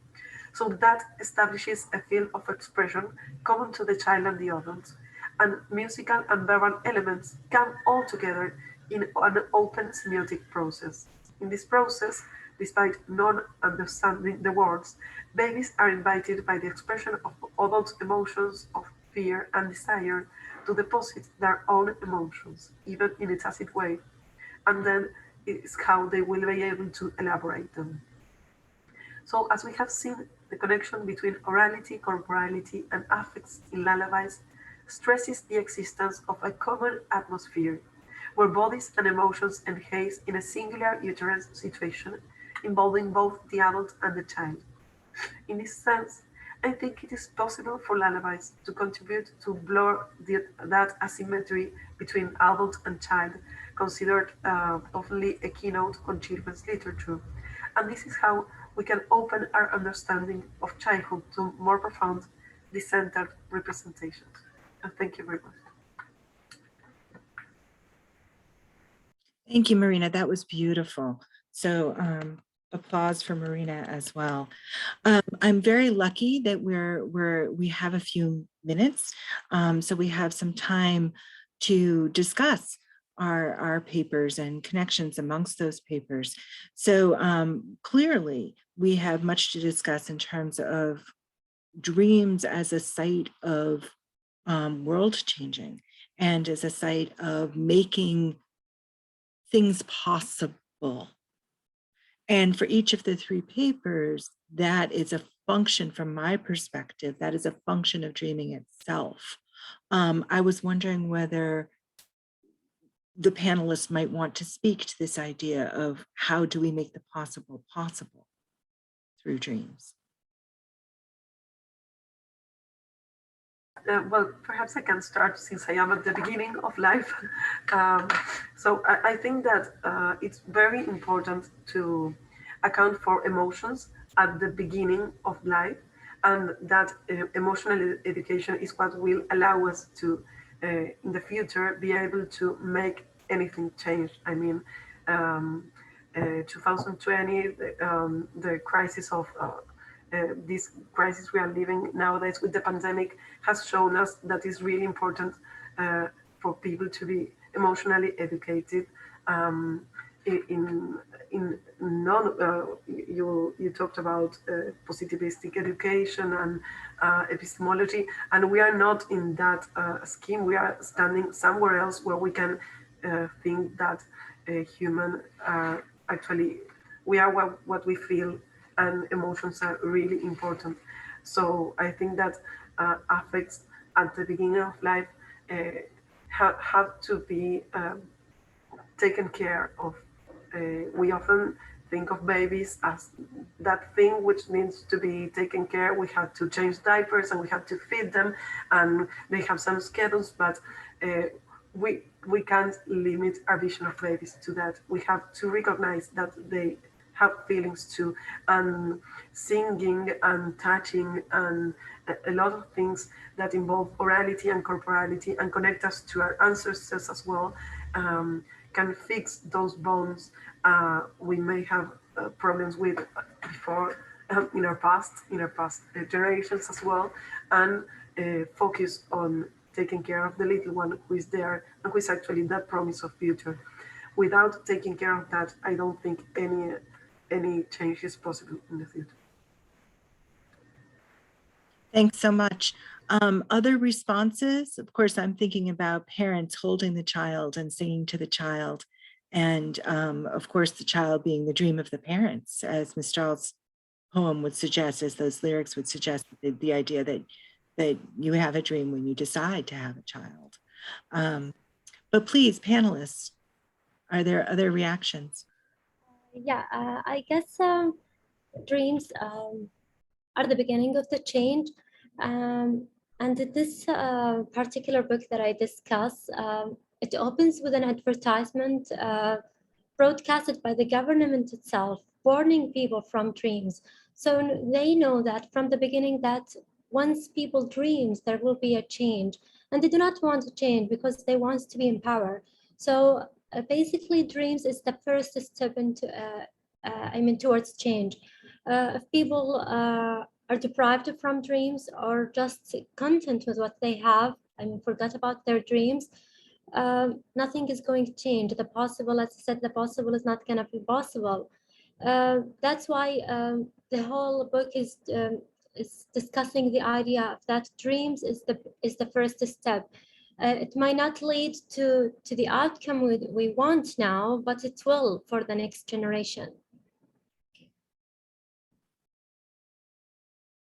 So that establishes a field of expression common to the child and the adult, and musical and verbal elements come all together in an open semiotic process. In this process, despite non-understanding the words, babies are invited by the expression of adult emotions of fear and desire to deposit their own emotions, even in a tacit way, and then it is how they will be able to elaborate them. So as we have seen, the connection between orality, corporality, and affects in lullabies stresses the existence of a common atmosphere, where bodies and emotions enhance in a singular uterine situation involving both the adult and the child. In this sense, I think it is possible for lullabies to contribute to blur that asymmetry between adult and child, considered oftenly a keynote on children's literature. And this is how we can open our understanding of childhood to more profound, decentered representations. And thank you very much. Thank you, Marina. That was beautiful. So applause for Marina as well. I'm very lucky that we have a few minutes, so we have some time to discuss our papers and connections amongst those papers. So clearly, we have much to discuss in terms of dreams as a site of world changing and as a site of making things possible. And for each of the three papers, that is a function from my perspective, that is a function of dreaming itself. I was wondering whether the panelists might want to speak to this idea of how do we make the possible possible through dreams. Well, perhaps I can start since I am at the beginning of life. Um, so I think that it's very important to account for emotions at the beginning of life, and that emotional education is what will allow us to, in the future, be able to make anything change. I mean, um, 2020, the crisis of this crisis we are living nowadays with the pandemic has shown us that it's really important for people to be emotionally educated. Um, in non, you talked about positivistic education and epistemology, and we are not in that scheme. We are standing somewhere else where we can think that human actually we are what we feel, and emotions are really important. So I think that affects at the beginning of life uh, have to be taken care of. We often think of babies as that thing which needs to be taken care. We have to change diapers and we have to feed them, and they have some schedules, but we can't limit our vision of babies to that. We have to recognize that they have feelings too, and singing and touching and a lot of things that involve orality and corporality and connect us to our ancestors as well, can fix those bonds we may have problems with before, in our past generations as well, and focus on taking care of the little one who is there and who is actually that promise of future. Without taking care of that, I don't think any change is possible in the future. Thanks so much. Other responses? Of course, I'm thinking about parents holding the child and singing to the child. And of course, the child being the dream of the parents, as Ms. Stahl's poem would suggest, as those lyrics would suggest, the idea that you have a dream when you decide to have a child. But please, panelists, are there other reactions? Yeah, I guess dreams are the beginning of the change. And this particular book that I discuss, it opens with an advertisement broadcasted by the government itself, warning people from dreams. So they know that from the beginning that once people dreams, there will be a change. And they do not want to change because they want to be in power. So basically dreams is the first step into, towards change. If people are deprived from dreams or just content with what they have, forgot about their dreams, nothing is going to change. The possible, as I said, the possible is not going to be possible. That's why the whole book is discussing the idea of that dreams is the first step. It might not lead to the outcome we want now, but it will for the next generation.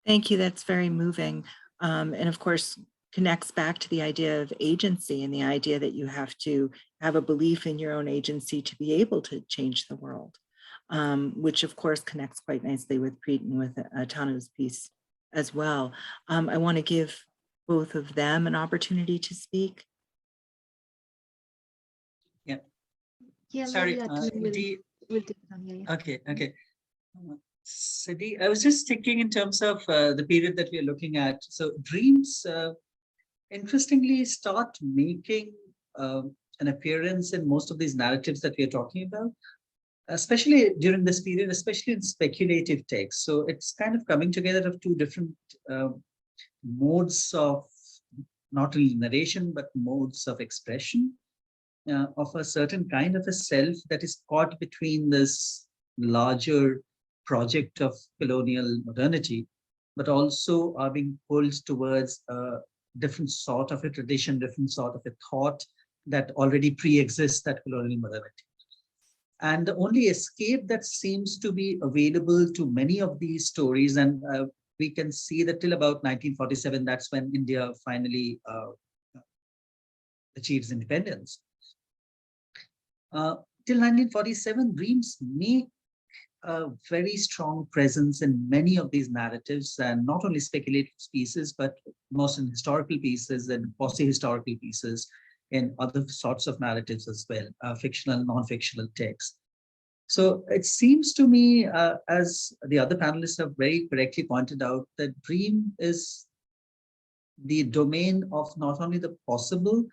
Thank you. That's very moving. And of course, connects back to the idea of agency and the idea that you have to have a belief in your own agency to be able to change the world, which of course connects quite nicely with Preet and with Atanu's piece as well. I want to give both of them an opportunity to speak. Yeah, Sorry, we'll take it on. Yeah. Okay. Sidi, I was just thinking in terms of the period that we are looking at. So dreams, interestingly, start making an appearance in most of these narratives that we are talking about, especially during this period, especially in speculative texts. So it's kind of coming together of two different modes of not only narration, but modes of expression of a certain kind of a self that is caught between this larger project of colonial modernity, but also are being pulled towards a different sort of a tradition, different sort of a thought that already pre-exists that colonial modernity. And the only escape that seems to be available to many of these stories, and we can see that till about 1947, that's when India finally achieves independence. Till 1947, dreams make a very strong presence in many of these narratives, and not only speculative pieces, but most in historical pieces and quasi-historical pieces in other sorts of narratives as well, fictional, non-fictional texts. So it seems to me, as the other panelists have very correctly pointed out, that dream is the domain of not only the possible,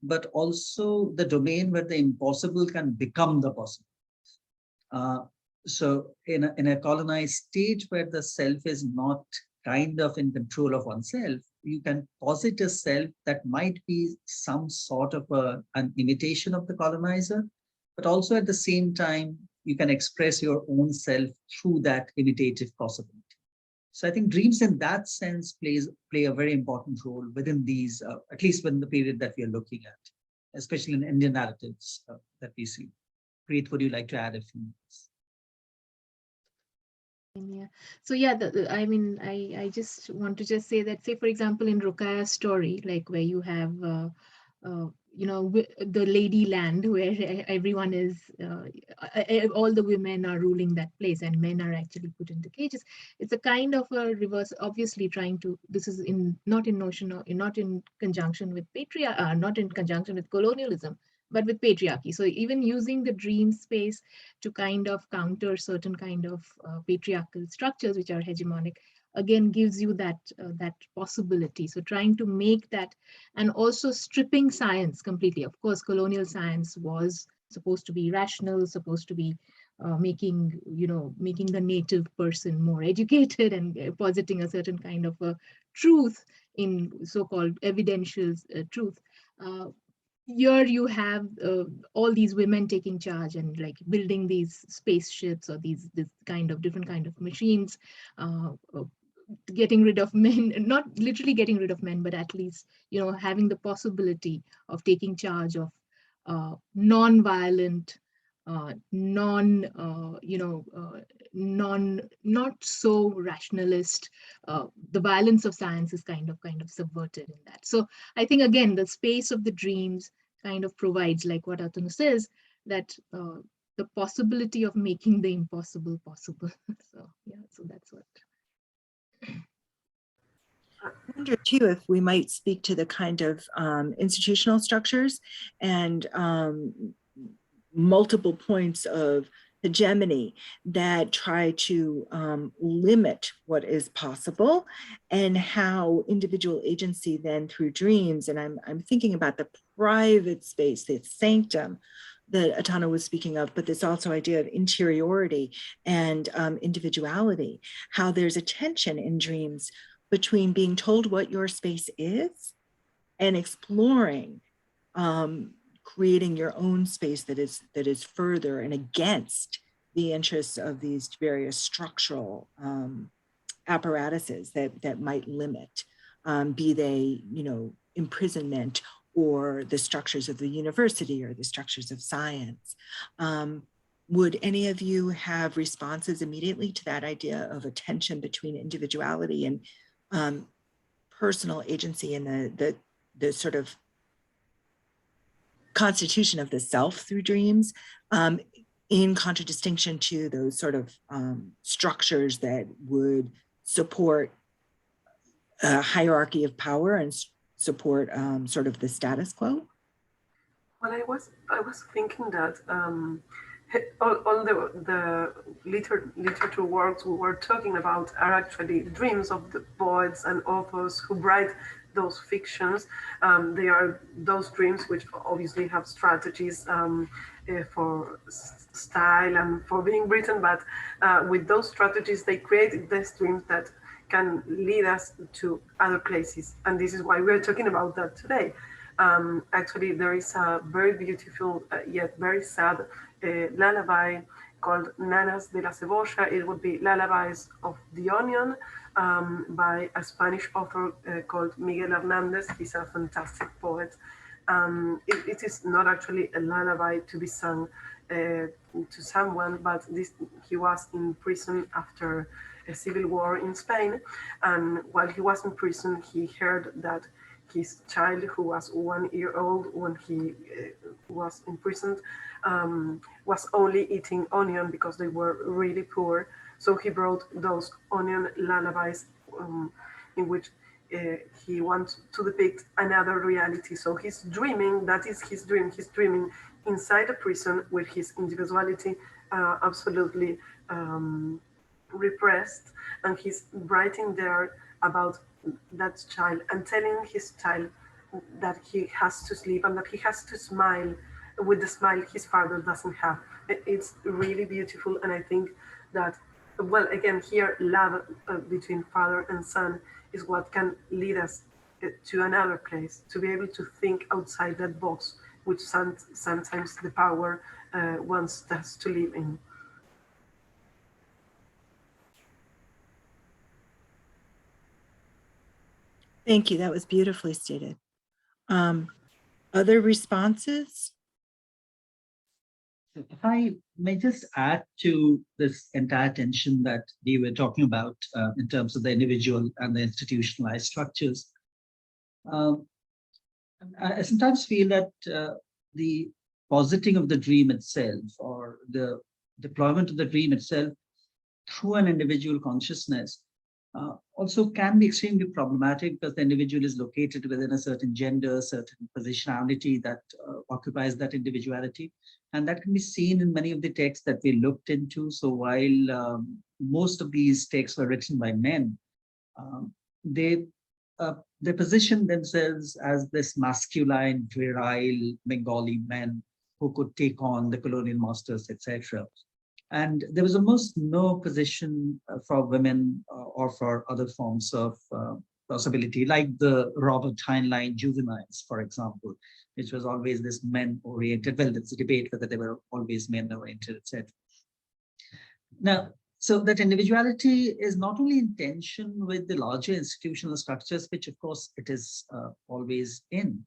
but also the domain where the impossible can become the possible. So in a colonized state where the self is not kind of in control of oneself, you can posit a self that might be some sort of an imitation of the colonizer, but also at the same time, you can express your own self through that imitative possibility. So I think dreams in that sense play a very important role within these, at least within the period that we are looking at, especially in Indian narratives that we see. Preet, would you like to add a few minutes? Yeah. So yeah, I mean, I just want to just say that, say, for example, in Rukaya's story, like where you have, you know, the lady land where everyone is, all the women are ruling that place and men are actually put into cages. It's a kind of a reverse, obviously trying to, this is not in notion or not in conjunction with not in conjunction with colonialism, but with patriarchy. So even using the dream space to kind of counter certain kind of patriarchal structures which are hegemonic, again gives you that that possibility. So trying to make that, and also stripping science completely. Of course, colonial science was supposed to be rational, supposed to be making the native person more educated and positing a certain kind of a truth in so-called evidential truth. Here you have all these women taking charge and like building these spaceships or this kind of different kind of machines, getting rid of men, not literally getting rid of men, but at least, you know, having the possibility of taking charge of non-violent, not so rationalist. The violence of science is kind of subverted in that. So I think again the space of the dreams kind of provides, like what Atanu says, that the possibility of making the impossible possible. So yeah, so that's what. I wonder too if we might speak to the kind of institutional structures and multiple points of hegemony that try to limit what is possible, and how individual agency then through dreams, and I'm thinking about the private space, the sanctum that Atanu was speaking of, but this also idea of interiority and individuality, how there's a tension in dreams between being told what your space is and exploring creating your own space that is further and against the interests of these various structural apparatuses that might limit, be they, you know, imprisonment or the structures of the university or the structures of science. Would any of you have responses immediately to that idea of a tension between individuality and personal agency and the sort of constitution of the self through dreams, in contradistinction to those sort of structures that would support a hierarchy of power and support sort of the status quo? Well, I was thinking that all the literature works we were talking about are actually the dreams of the poets and authors who write those fictions. They are those dreams which obviously have strategies for style and for being written, but with those strategies they create these dreams that can lead us to other places, and this is why we're talking about that today. Actually, there is a very beautiful yet very sad lullaby called Nanas de la Cebolla. It would be Lullabies of the Onion, by a Spanish author called Miguel Hernández. He's a fantastic poet. It is not actually a lullaby to be sung to someone, but he was in prison after a civil war in Spain, and while he was in prison, he heard that his child, who was 1 year old when he was imprisoned, was only eating onion because they were really poor. So he wrote those onion lullabies in which he wants to depict another reality. So he's dreaming, that is his dream. He's dreaming inside a prison with his individuality absolutely repressed, and he's writing there about that child and telling his child that he has to sleep and that he has to smile with the smile his father doesn't have. It's really beautiful, and I think that, well, again, here love between father and son is what can lead us to another place, to be able to think outside that box, which sometimes the power wants us to live in. Thank you. That was beautifully stated. Other responses? If I may just add to this entire tension that we were talking about in terms of the individual and the institutionalized structures, I sometimes feel that the positing of the dream itself, or the deployment of the dream itself through an individual consciousness, also can be extremely problematic, because the individual is located within a certain gender, certain positionality that occupies that individuality. And that can be seen in many of the texts that we looked into. So while most of these texts were written by men, they position themselves as this masculine, virile Bengali men who could take on the colonial masters, etc. And there was almost no position for women or for other forms of possibility, like the Robert Heinlein juveniles, for example, which was always this men-oriented. Well, there's a debate whether they were always men-oriented, etc. Now, so that individuality is not only in tension with the larger institutional structures, which of course it is always in,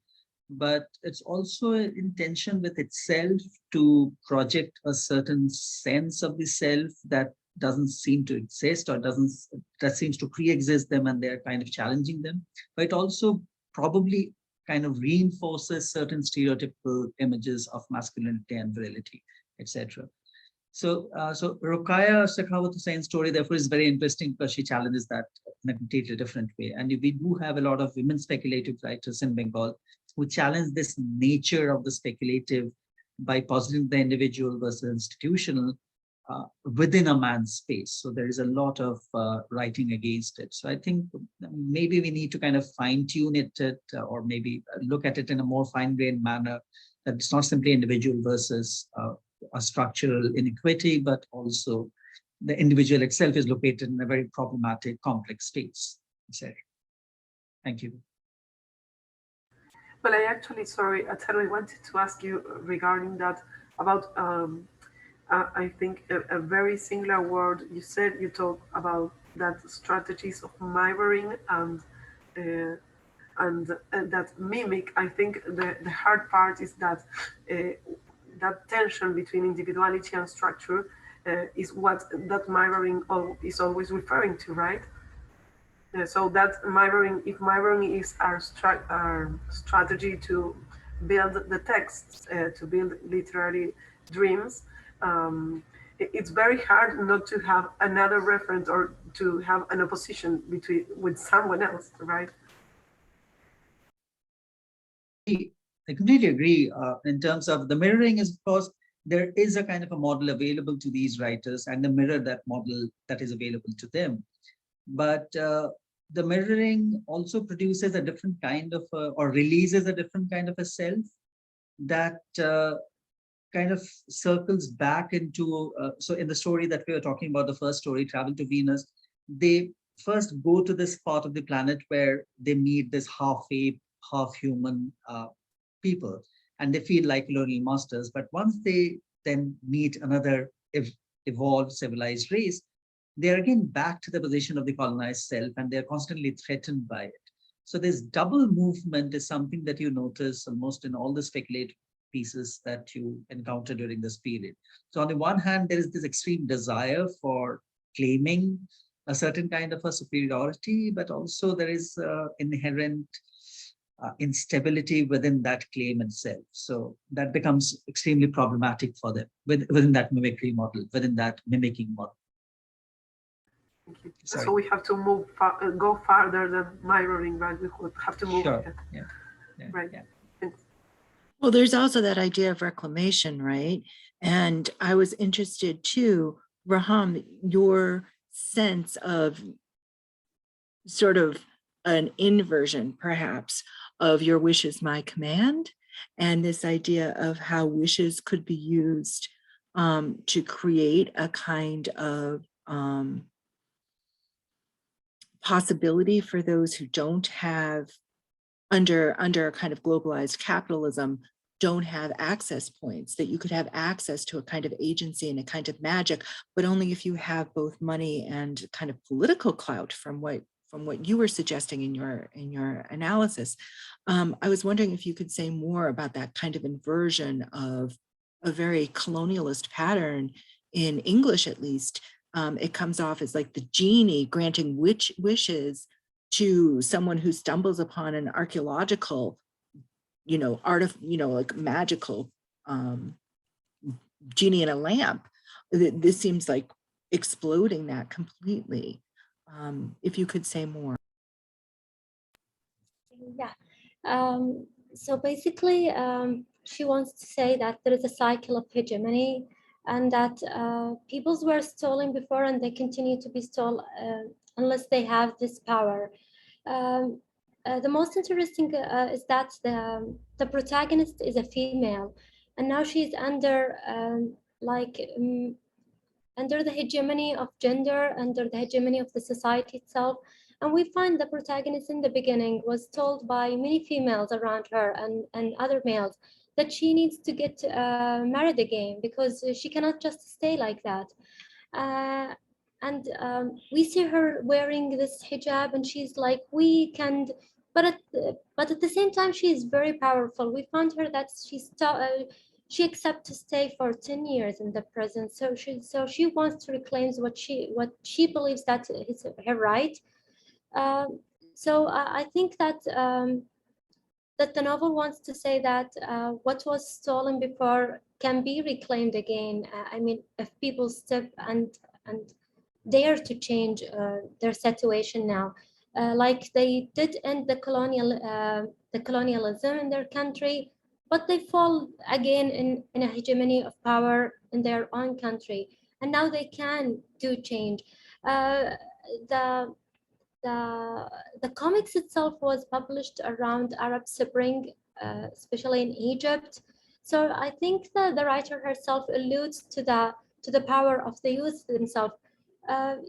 but it's also in tension with itself to project a certain sense of the self that doesn't seem to exist, or that seems to pre-exist them, and they're kind of challenging them. But it also probably kind of reinforces certain stereotypical images of masculinity and virility, etc. So Ruqayya Sakhawat Hussein's story, therefore, is very interesting because she challenges that in a completely different way. And we do have a lot of women speculative writers in Bengal who challenge this nature of the speculative by positing the individual versus institutional within a man's space. So there is a lot of writing against it. So I think maybe we need to kind of fine-tune it, or maybe look at it in a more fine-grained manner, that it's not simply individual versus a structural inequity, but also the individual itself is located in a very problematic, complex space. Thank you. Well, I actually, sorry, Atanu, I wanted to ask you regarding that about, I think, a very similar word. You said you talk about that strategies of mirroring and that mimic. I think the hard part is that that tension between individuality and structure is what that mirroring is always referring to, right? So that mirroring, if mirroring is our strategy to build the texts, to build literary dreams, it's very hard not to have another reference or to have an opposition with someone else, right? I completely agree. In terms of the mirroring, is of course there is a kind of a model available to these writers, and the mirror that model that is available to them. But the mirroring also produces a different kind of or releases a different kind of a self that kind of circles back into. So in the story that we were talking about, the first story, Travel to Venus, they first go to this part of the planet where they meet this half ape, half human people, and they feel like colonial masters. But once they then meet another evolved civilized race, they're again back to the position of the colonized self, and they're constantly threatened by it. So this double movement is something that you notice almost in all the speculative pieces that you encounter during this period. So on the one hand, there is this extreme desire for claiming a certain kind of a superiority, but also there is inherent instability within that claim itself. So that becomes extremely problematic for them within that mimicry model, within that mimicking model. Thank you. Sorry. So we have to move, go farther than mirroring, right? We would have to move Sure. ahead. Yeah. Right. Yeah. Thanks. Well, there's also that idea of reclamation, right? And I was interested too, Reham, your sense of sort of an inversion, perhaps, of your wish is my command, and this idea of how wishes could be used to create a kind of possibility for those who don't have, under a kind of globalized capitalism, don't have access points, that you could have access to a kind of agency and a kind of magic, but only if you have both money and kind of political clout, from what you were suggesting in your analysis. I was wondering if you could say more about that kind of inversion of a very colonialist pattern in English, at least. It comes off as like the genie granting wishes to someone who stumbles upon an archaeological, like magical genie in a lamp. This seems like exploding that completely. If you could say more. Yeah. So basically, she wants to say that there is a cycle of hegemony, and that peoples were stolen before and they continue to be stolen unless they have this power. The most interesting is that the protagonist is a female, and now she's under under the hegemony of gender, under the hegemony of the society itself. And we find the protagonist in the beginning was told by many females around her and other males that she needs to get married again because she cannot just stay like that. And we see her wearing this hijab and she's like weak, and but at the same time she is very powerful. We found her that she accepts to stay for 10 years in the prison. So she wants to reclaim what she believes that is her right. So I think that that the novel wants to say that what was stolen before can be reclaimed again. I mean, if people step and dare to change their situation now, like they did end the colonialism in their country, but they fall again in a hegemony of power in their own country, and now they can do change. The comics itself was published around Arab Spring, especially in Egypt. So I think that the writer herself alludes to the power of the youth themselves.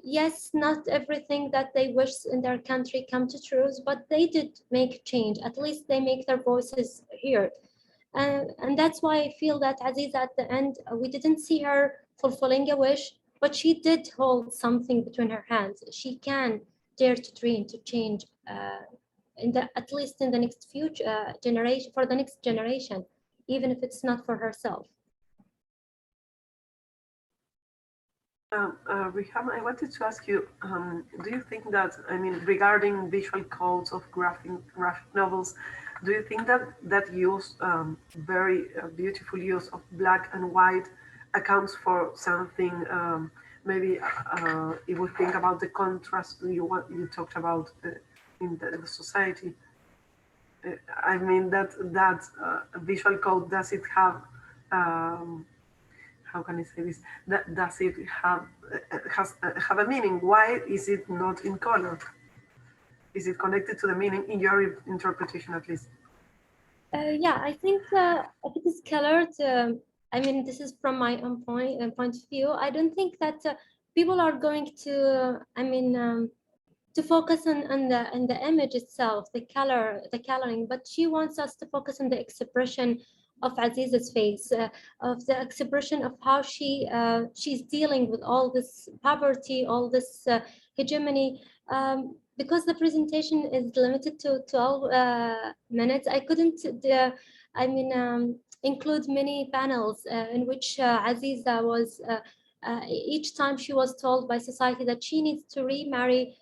Yes, not everything that they wish in their country come to truth, but they did make change. At least they make their voices heard. And that's why I feel that Aziza at the end, we didn't see her fulfilling a wish, but she did hold something between her hands. She can dare to dream, to change, at least in the next future generation, for the next generation, even if it's not for herself. Reham, I wanted to ask you, do you think that, I mean, regarding visual codes of graphic novels, do you think that use, very beautiful use of black and white accounts for something, maybe if we think about the contrast you talked about in the society? I mean, that visual code, does it have, how can I say this? Does it have a meaning? Why is it not in color? Is it connected to the meaning in your interpretation, at least? Yeah, I think if it is colored, I mean, this is from my own point of view. I don't think that people are going to, I mean, to focus on the image itself, the coloring. But she wants us to focus on the expression of Aziza's face, of the expression of how she's dealing with all this poverty, all this hegemony. Because the presentation is limited to 12 minutes, I couldn't, include many panels in which Aziza was, each time she was told by society that she needs to remarry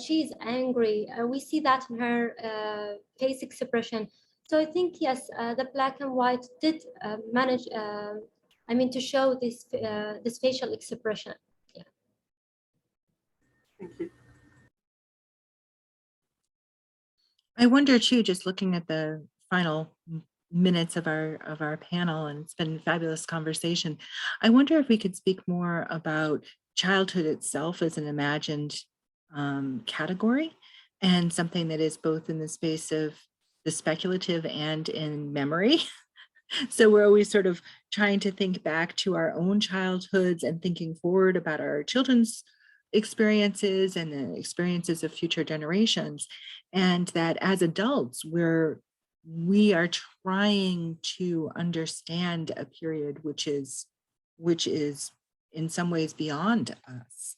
she's angry. We see that in her face expression. So I think, yes, the black and white did manage, to show this, this facial expression. Yeah. Thank you. I wonder too, just looking at the final minutes of our panel, and it's been a fabulous conversation. I wonder if we could speak more about childhood itself as an imagined category, and something that is both in the space of the speculative and in memory. So we're always sort of trying to think back to our own childhoods and thinking forward about our children's experiences and the experiences of future generations. And that as adults, we are trying to understand a period which is in some ways beyond us.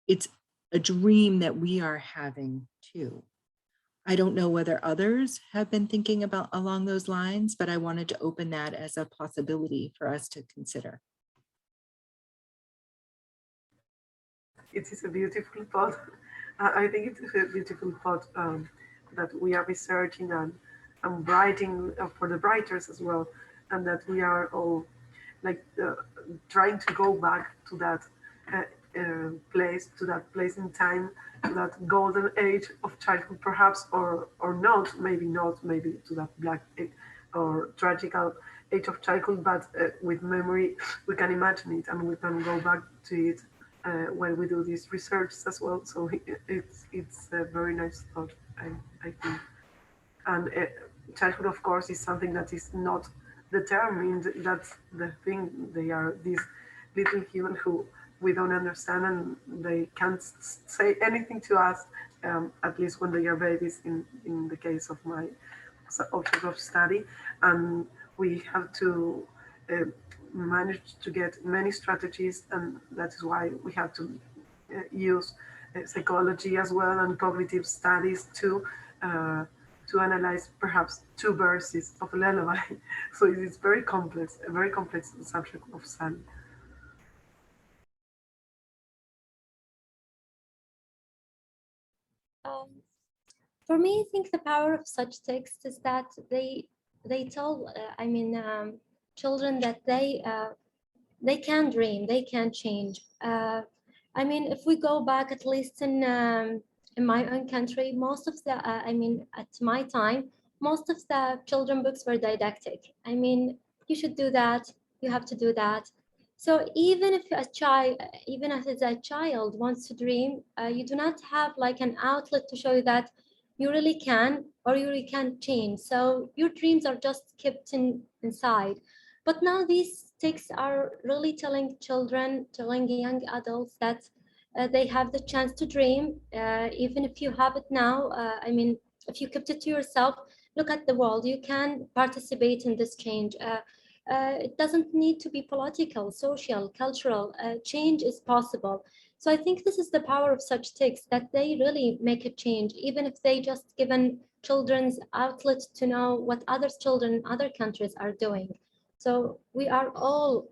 It's a dream that we are having too. I don't know whether others have been thinking about along those lines, but I wanted to open that as a possibility for us to consider. It is a beautiful thought. I think it is a beautiful thought that we are researching and writing for the writers as well, and that we are all like trying to go back to that place in time, to that golden age of childhood, perhaps, or not, maybe to that black or tragical age of childhood, but with memory, we can imagine it and we can go back to it when we do this research as well. So it's a very nice thought, I think. And childhood, of course, is something that is not determined. That's the thing. They are these little humans who we don't understand, and they can't say anything to us, at least when they are babies, in the case of my object of study. And we have to manage to get many strategies, and that is why we have to use psychology as well and cognitive studies to analyze perhaps 2 verses of a lullaby. So it is very complex, a very complex subject of study. For me, I think the power of such texts is that they tell, children that they can dream, they can change. If we go back, at least in my own country, most of the, at my time, most of the children books were didactic. You should do that, you have to do that. So even if a child, even as a child wants to dream, you do not have like an outlet to show that you really can, or you really can't change. So your dreams are just kept inside. But now these texts are really telling children, telling young adults that they have the chance to dream, even if you have it now. If you kept it to yourself, look at the world, you can participate in this change. It doesn't need to be political, social, cultural. Change is possible. So I think this is the power of such texts, that they really make a change, even if they just given children's outlet to know what other children in other countries are doing. So we are all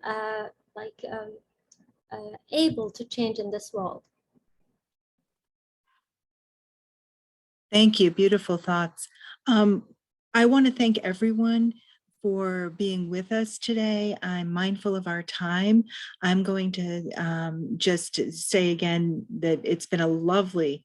able to change in this world. Thank you. Beautiful thoughts. I want to thank everyone for being with us today. I'm mindful of our time. I'm going to just say again that it's been a lovely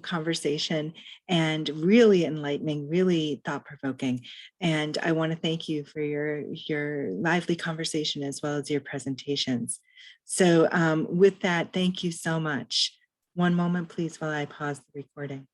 conversation and really enlightening, really thought-provoking. And I want to thank you for your lively conversation as well as your presentations. So with that, thank you so much. One moment, please, while I pause the recording.